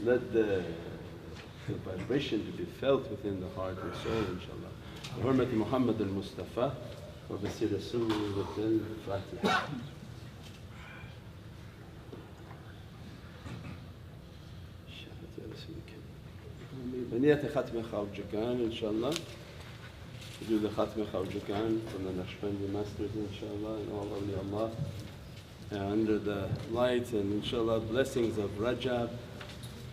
Let the vibration to be felt within the heart and soul, inshallah. بحرمة محمد المصطفى وبسير سورة الفاتحة. بنية ختم خواجگان inshallah. We do the Khatm Khawjagan from the Naqshbandi masters inshallah and all awliya Allah. Under the light and inshallah blessings of Rajab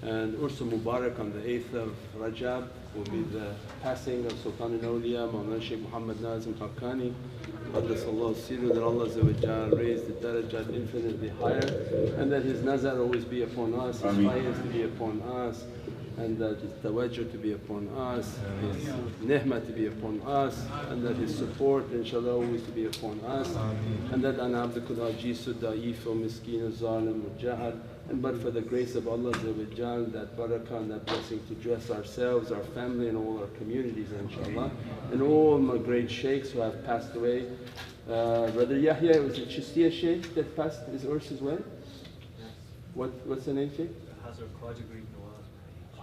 and Ursa Mubarak on the 8th of Rajab will be the passing of Sultan al-Awliya Mawlana Shaykh Muhammad Nazim Haqqani. Qaddasallahu Siru, that Allah raise the darajat infinitely higher and that His nazar always be upon us, His fayaz to be upon us, and that His tawajjuh to be upon us, His ni'mah to be upon us, and that His support inshallah always to be upon us, and that an abdukul ajisu da'if wa miskeen zalim mujahad, and but for the grace of Allah that barakah and that blessing to dress ourselves, our family and all our communities inshallah, and all my great shaykhs who have passed away. Brother Yahya, was it Chistiya Shaykh that passed his urs as well? What's the name, Shaykh?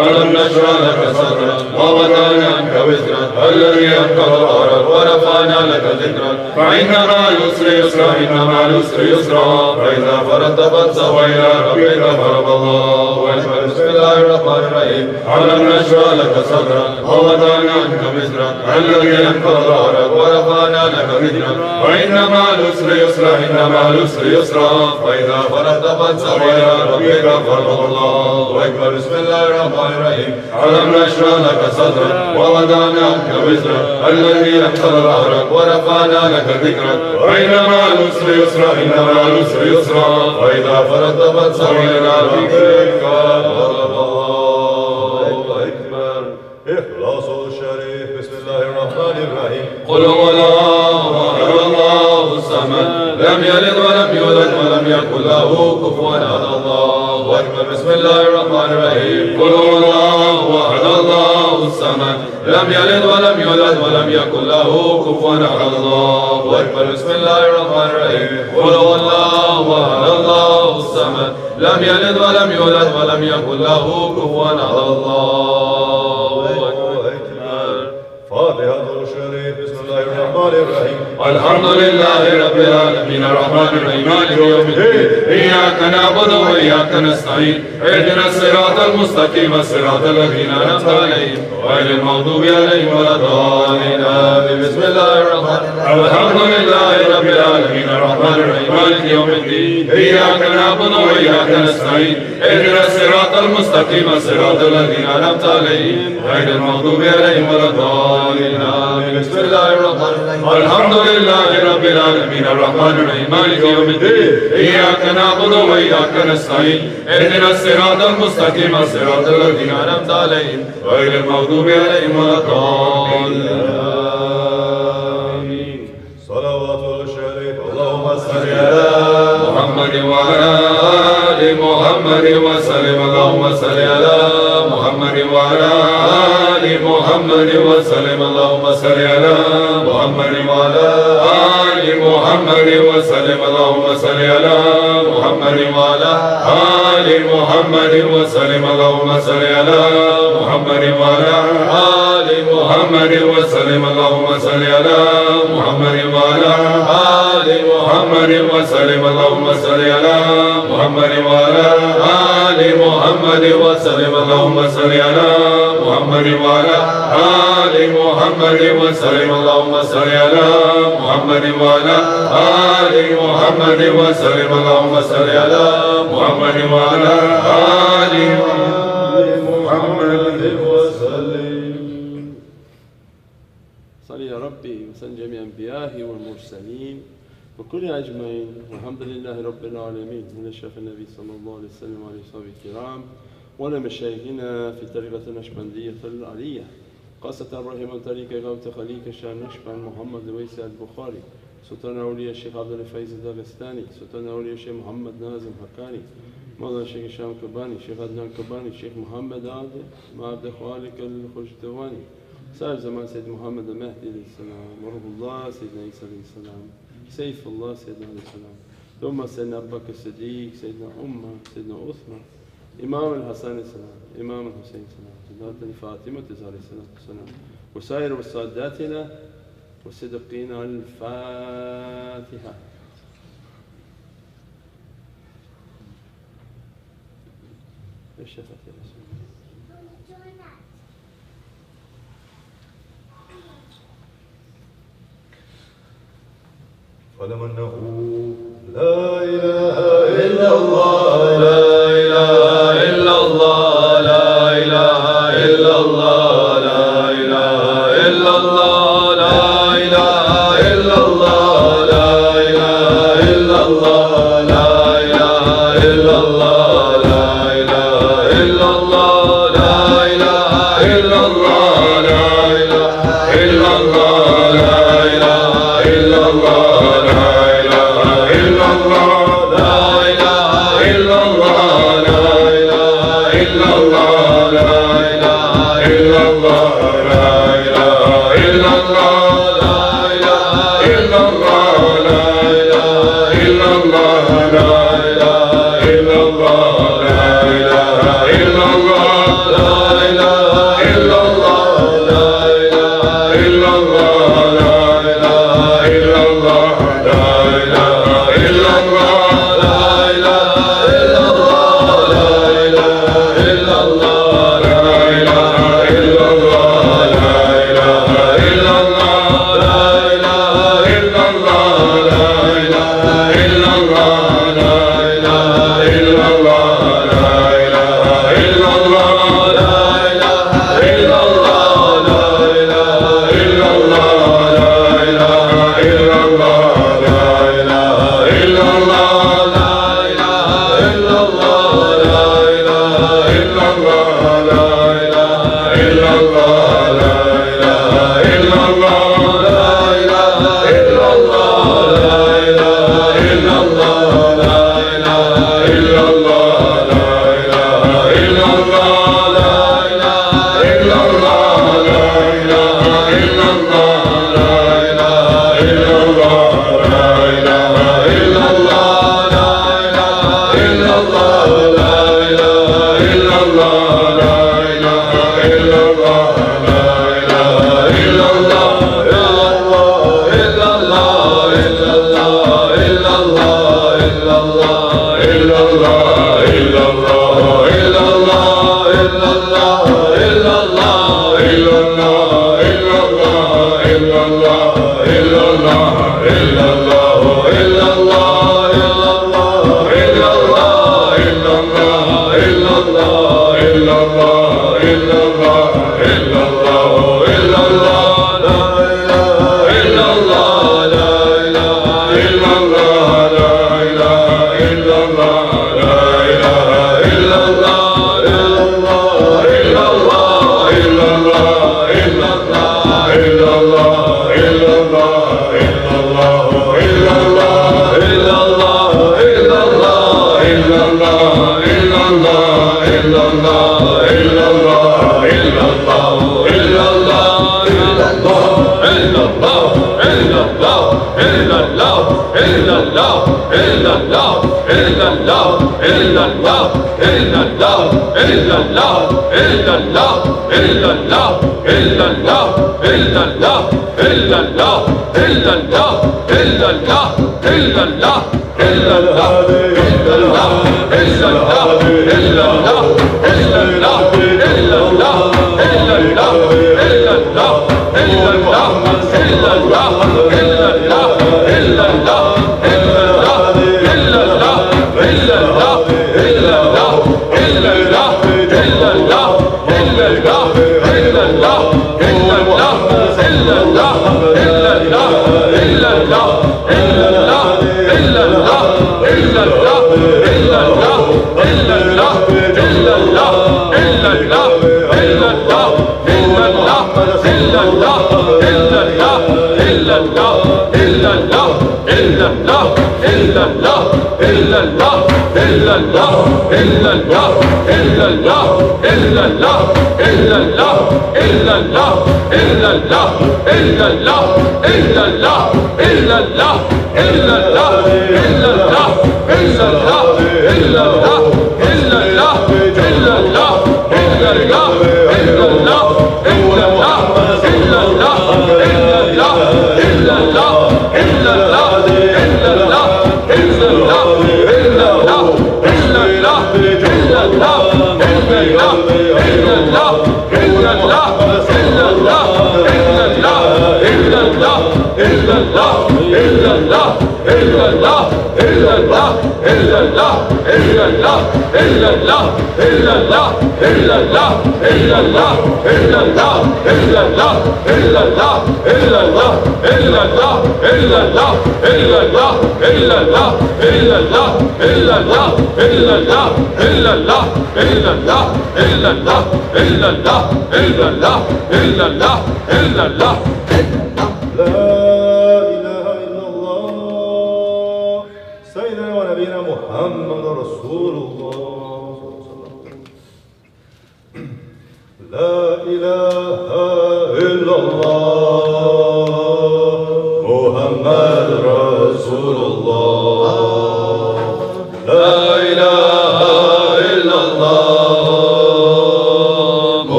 ألم نشرح لك صدرك ووضعنا عنك وزرك الذي أنقض ظهرك ورفعنا لك ذكرك فإن مع العسر يسرا إن مع العسر يسرا فإذا فرغت فانصب إلى ربك فرغ. الله أكبر. بسم الله الرحمن الرحيم. ألم نشرح لك صدرك ووضعنا عنك وزرك الذي أنقض ظهرك ورفعنا لك ذكرك فإن مع العسر يسرا إن مع العسر يسرا فإذا فرغت فانصب إلى ربك فرغ. الله أكبر. بسم الله الرحمن الرحيم. ألم نشرح لك صدرك ووضعنا عنك وزرك الذي أنقض ظهرك ورفعنا لك ذكرك فإن مع العسر يسرا إن مع العسر يسرا فإذا فرغت فانصب إلى ربك فرغ. الله أكبر. إخلاص الشريف. بسم الله الرحمن الرحيم. قل هو الله أحد الله الصمد لم يلد ولم يولد ولم يكن له كفوا أحد. الله أكبر. بسم الله الرحمن الرحيم. قل هو الله أحد الله الصمد لم يلد ولم يولد ولم يكن له كفوا أحد. الله أكبر. بسم الله الرحمن الرحيم. قل هو الله أحد الله الصمد لم يلد ولم يولد ولم يكن له كفوا أحد. الله أكبر. فاتحة الشريف. بسم الله الرحمن الرحيم. الحمد لله رب العالمين الرحمن الرحيم مالك يوم الدين إياك نعبد وإياك نستعين اهدنا الصراط المستقيم صراط الذين أنعمت عليهم غير المغضوب عليهم ولا الضالين آمين. بسم الله الرحمن الرحيم. الحمد لله رب العالمين الرحمن الرحيم مالك يوم الدين إياك نعبد وإياك نستعين اهدنا الصراط المستقيم صراط الذين أنعمت عليهم غير المغضوب عليهم ولا الضالين آمين. بسم الله الرحمن الرحيم. الحمد لله رب العالمين الرحمن الرحيم مالك يوم الدين إياك نعبد وإياك نستعين اهدنا الصراط المستقيم صراط الذين أنعمت عليهم غير المغضوب عليهم ولا الضالين آمين. صلوات الشريف. اللهم صل على محمد وعلى آل محمد وسلم. اللهم صل على محمد وعلى آل محمد وسلم. اللهم صل على محمد وعلى آل محمد وسلم. اللهم صل على محمد وعلى آل محمد وسلم. اللهم صل على محمد وعلى آل محمد وسلم. اللهم صل على محمد وعلى آل محمد وسلم. اللهم صل على محمد وعلى آل محمد وسلم. اللهم صل على محمد وعلى آل محمد وسلم. اللهم صل على محمد وعلى آل محمد وسلم. اللهم صل على محمد وعلى آل محمد وسلم. صل يا ربي وسلم جميع أنبيائه والمرسلين وكل أجمعين والحمد لله رب العالمين. من أشرف النبي صلى الله عليه وسلم وعلى أصحابه الكرام ولمشايخنا في طريقة النقشبندية العلية خاصة إبراهيم طريقة غوث خليك الشيخ نقشبند محمد ويسع البخاري سلطان أولياء الشيخ عبد الفايز الداغستاني سلطان أولياء الشيخ محمد نازم حقاني مولانا الشيخ هشام كباني الشيخ عدنان كباني الشيخ محمد عادل مع عبد الخالق الخشتواني صاحب زمان سيد محمد المهدي عليه السلام وروح الله سيدنا عيسى عليه السلام سيف الله سيدنا عليه السلام ثم سيدنا أبو بكر الصديق سيدنا عمر سيدنا عثمان إمام الحسن السلام إمام الحسين السلام سيدنا فاطمة عليه الصلاة والسلام وسائر وساداتنا والصديقين. الفاتحة. ايش الفاتحة؟ فلم أنه لا إله إلا الله لا إله إلا الله لا إله إلا الله لا إله إلا الله لا إله إلا الله لا إله إلا الله لا إله إلا الله لا إله إلا الله لا إله إلا الله لا إله إلا الله لا إله إلا الله لا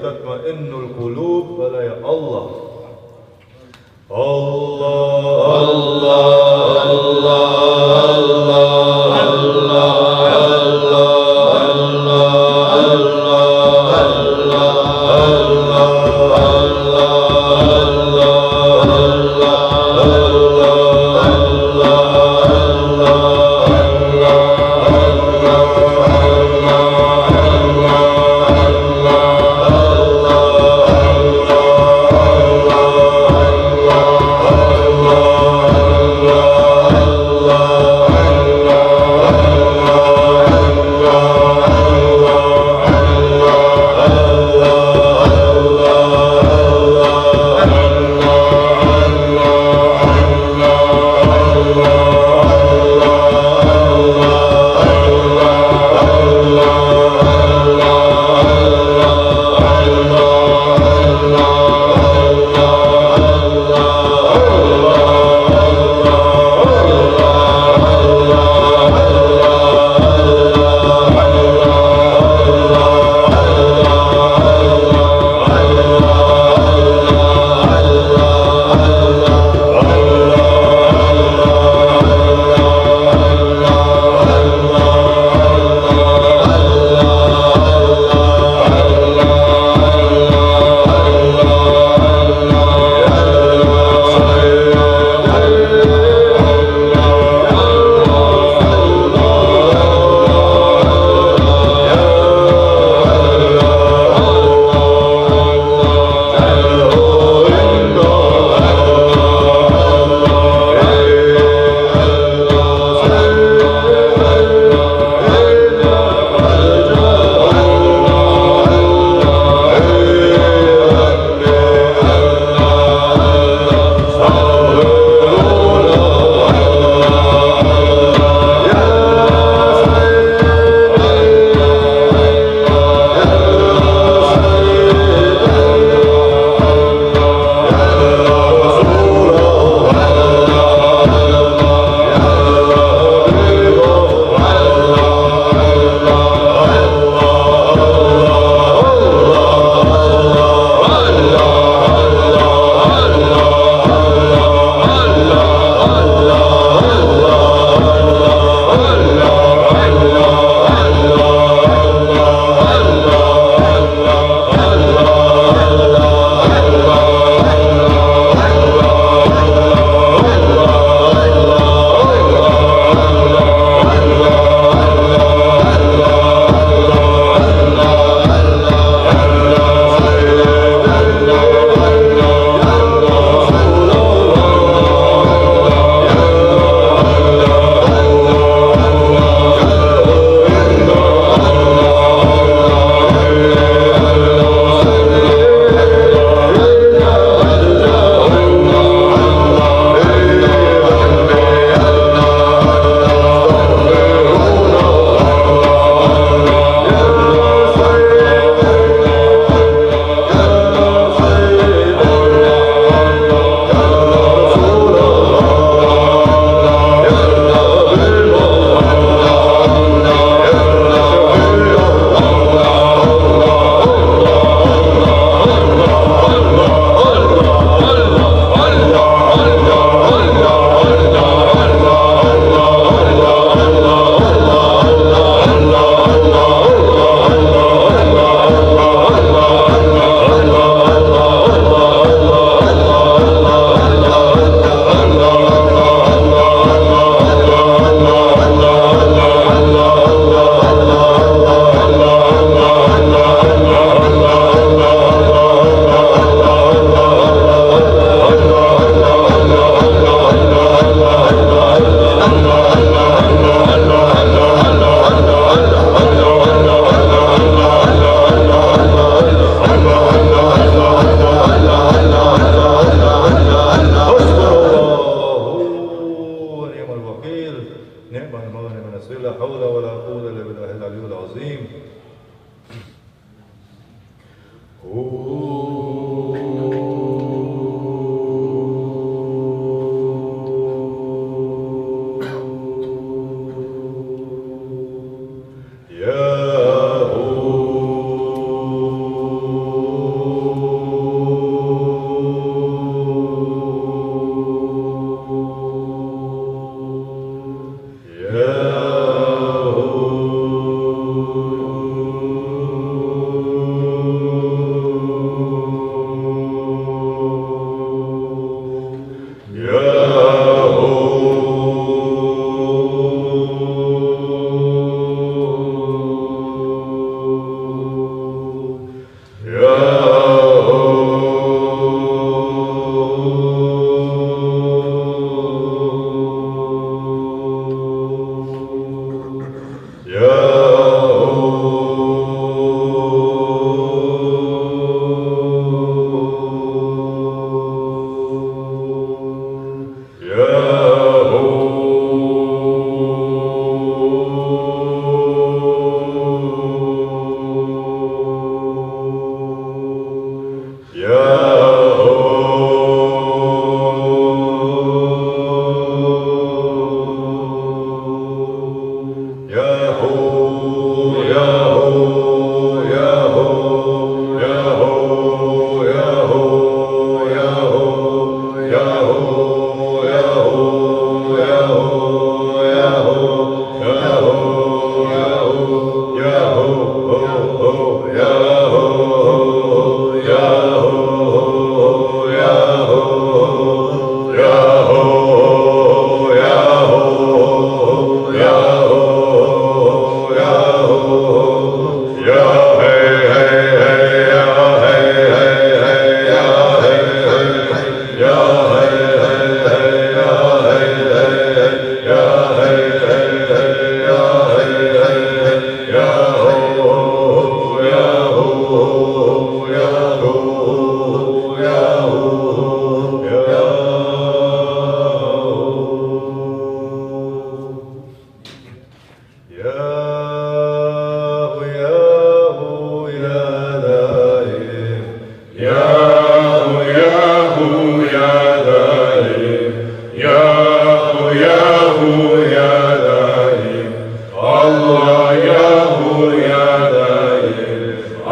وتطمئن القلوب. فلا يا الله الله الله الله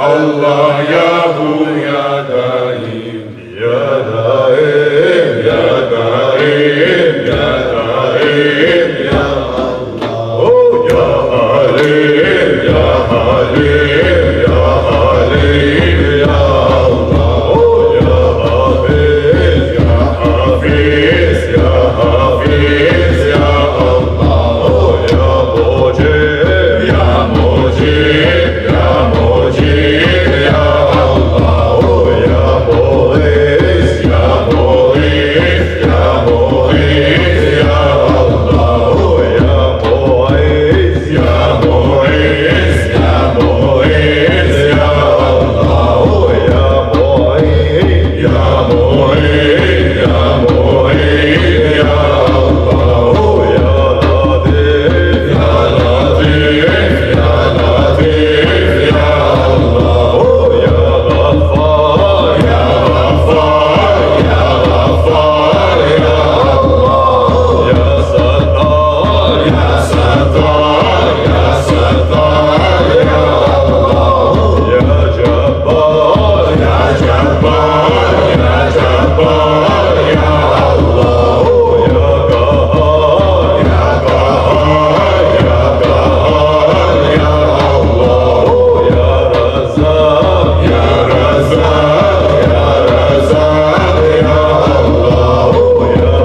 الله يا هو يا دائم يا دائم يا دائم يا دائم يا الله يا عليم يا عليم يا عليم يا الله يا حافظ يا حافظ يا حافظ يا الله يا موجب يا موجب يا موجب يا الله يا مغيث يا مغيث يا مغيث يا الله يا مغيث يا مغيث يا مغيث يا الله يا مغيث يا مغيث يا مغيث يا الله يا لطيف يا لطيف يا لطيف يا الله يا غفار يا غفار يا غفار يا الله يا ستار يا ستار يا ستار يا الله يا جبار يا جبار يا جبار يا الله يا قهار يا قهار يا قهار يا الله يا رزاق يا رزاق يا رزاق يا الله يا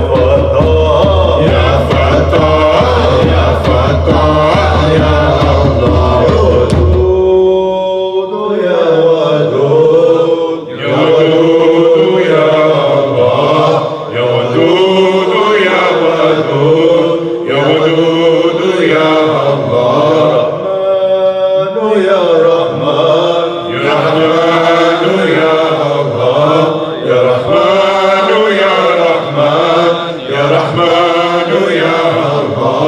فتاح يا فتاح يا فتاح يا الله ودود يا ودود يا ودود يا الله يا ودود يا ودود يا ودود يا الله رحمن يا رحمن يا الله يا رحمن يا رحمن يا رحمن يا الله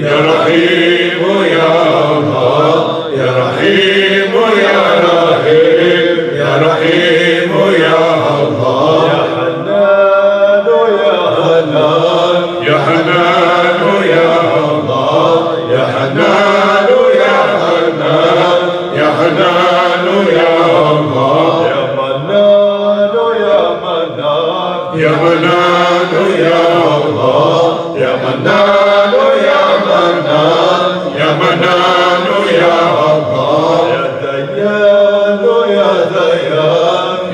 يا رحيم يا الله يا رحيم يا رحيم يا رحيم يا الله يا حنان يا حنان يا الله يا حنان يا حنان يا حنان يا الله يا منان يا منان يا منان يا الله يا منان يا منان يا منان يا الله يا ديان يا ديان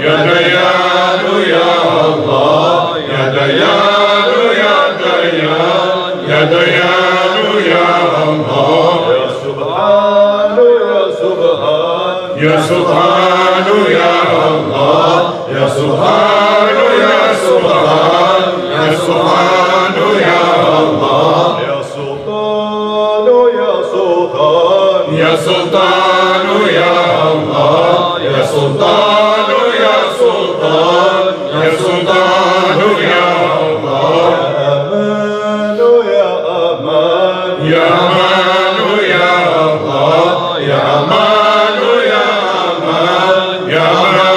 يا ديان يا الله يا ديان يا ديان يا ديان يا الله يا سبحان يا سبحان يا سبحان يا الله يا سبحان يا سبحان يا سبحان يا الله يا سلطان يا سلطان يا سلطان يا الله يا سلطان يا سلطان يا سلطان يا الله يا أمان يا الله يا أمان يا أمان يا أمان يا الله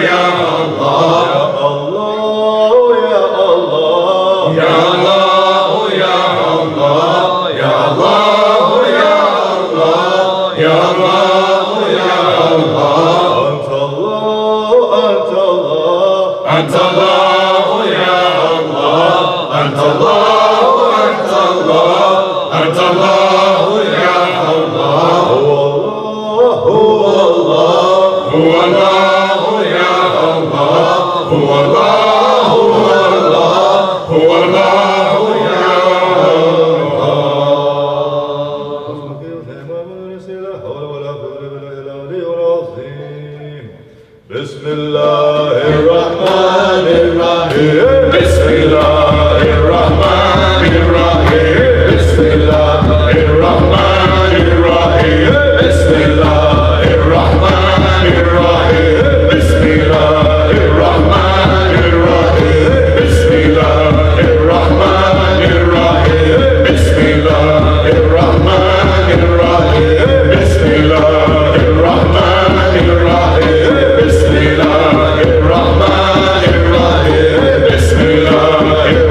يا الله يا الله يا الله يا الله يا الله يا الله يا الله أنت الله أنت الله يا الله أنت الله أنت الله أنت الله يا الله هو الله هو الله يا الله هو الله هو الله هو الله يا الله بسم الله الرحمن الرحيم بسم الله الرحمن الرحيم بسم الله الرحمن الرحيم بسم الله الرحمن الرحيم بسم الله الرحمن الرحيم بسم الله الرحمن الرحيم بسم الله الرحمن الرحيم بسم الله الرحمن الرحيم بسم الله الرحمن الرحيم بسم الله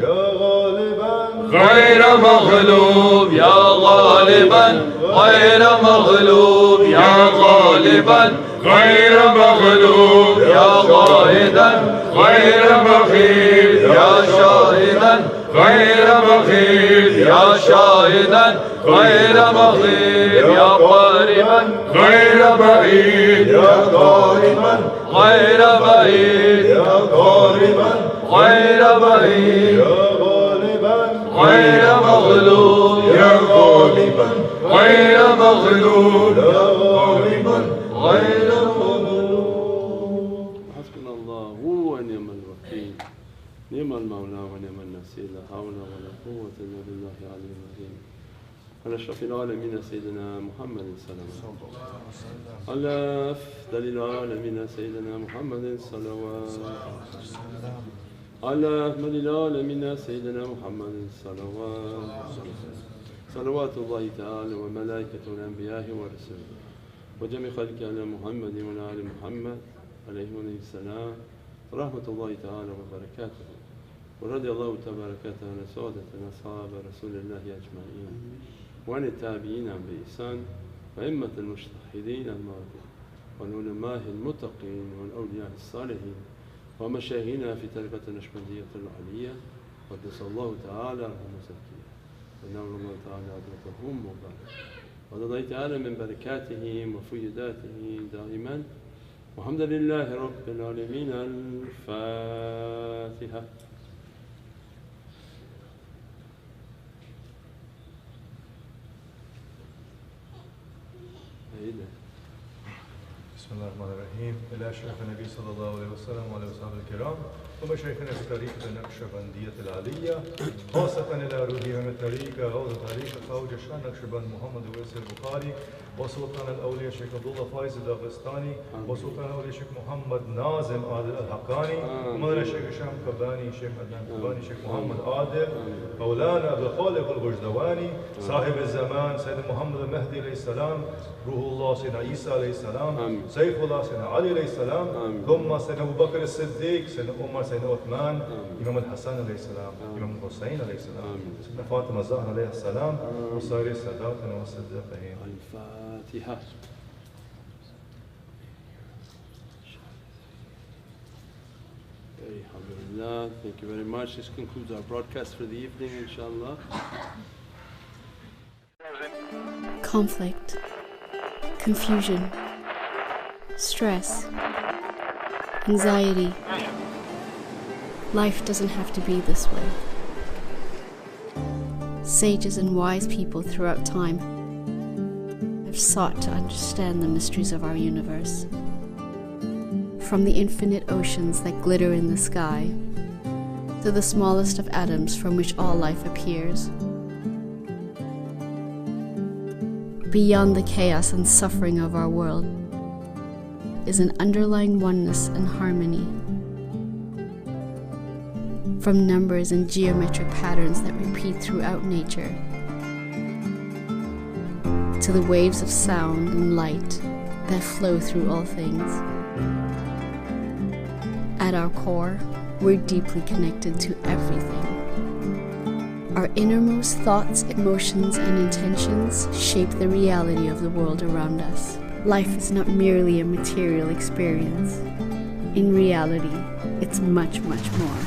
يا غالبا غير مغلوب يا غالبا غير مغلوب يا غالبا غير مغلوب يا قائدا غير بخيل يا شاهدا غير بخيل يا شاهدا غير بخيل يا قاربا غير بعيد يا قائما غير بعيد يا قاربا غير بعيد يا غالبا غير مغلوب يا غالبا غير مغلوب يا غالبا غير مغلوب. حسبنا الله ونعم الوكيل نعم المولى ونعم النصير لا حول ولا قوة إلا بالله العلي العظيم. على أشرف العالمين سيدنا محمد صلوات على أفضل العالمين سيدنا محمد صلوات على أكمل العالمين سيدنا محمد صلوات الله تعالى وملائكته والأنبياء ورسوله وجميع خلقه على محمد وعلى آل محمد عليه السلام ورحمة الله تعالى وبركاته. ورضي الله تبارك عن سادتنا أصحاب رسول الله أجمعين وعن التابعين بإحسان وأئمة المجتهدين الماضين والعلماء المتقين والأولياء الصالحين ومشايخنا في طريقة النقشبندية العلية قدس الله تعالى روحهم وزكيهم ونور الله تعالى عظمتهم مبارك ورضي تعالى من بركاتهم وفيداتهم دائما والحمد لله رب العالمين. الفاتحة. بسم الله الرحمن الرحيم. إلى شيخ النبي صلى الله عليه وسلم وعلى أصحابه الكرام ومشايخنا في طريقة النقشبندية العلية خاصة إلى روحهم الطريقة غوث طريقة خواجة شان نقشبند محمد ويس البخاري وسلطان الأولياء شيخ عبد الله فايز الداغستاني وسلطان الأولياء شيخ محمد ناظم عادل الحقاني ومولانا شيخ هشام كباني شيخ عدنان كباني شيخ محمد عادل مولانا عبد الخالق الغجدواني صاحب الزمان سيد محمد المهدي عليه السلام روح الله سيدنا عيسى عليه السلام سيف الله سيدنا علي عليه السلام ثم سيدنا أبو بكر الصديق سيدنا عمر سيدنا عثمان إمام الحسن عليه السلام إمام الحسين عليه السلام سيدنا فاطمة الزهراء عليه السلام وسائر السادات والصديقين. الفاتحة. Alhamdulillah. Thank you very much. This concludes our broadcast for the evening, inshallah. Conflict, confusion, stress, anxiety. Life doesn't have to be this way. Sages and wise people throughout time have sought to understand the mysteries of our universe. From the infinite oceans that glitter in the sky, to the smallest of atoms from which all life appears. Beyond the chaos and suffering of our world is an underlying oneness and harmony. From numbers and geometric patterns that repeat throughout nature, to the waves of sound and light that flow through all things. At our core, we're deeply connected to everything. Our innermost thoughts, emotions, and intentions shape the reality of the world around us. Life is not merely a material experience. In reality, it's much, much more.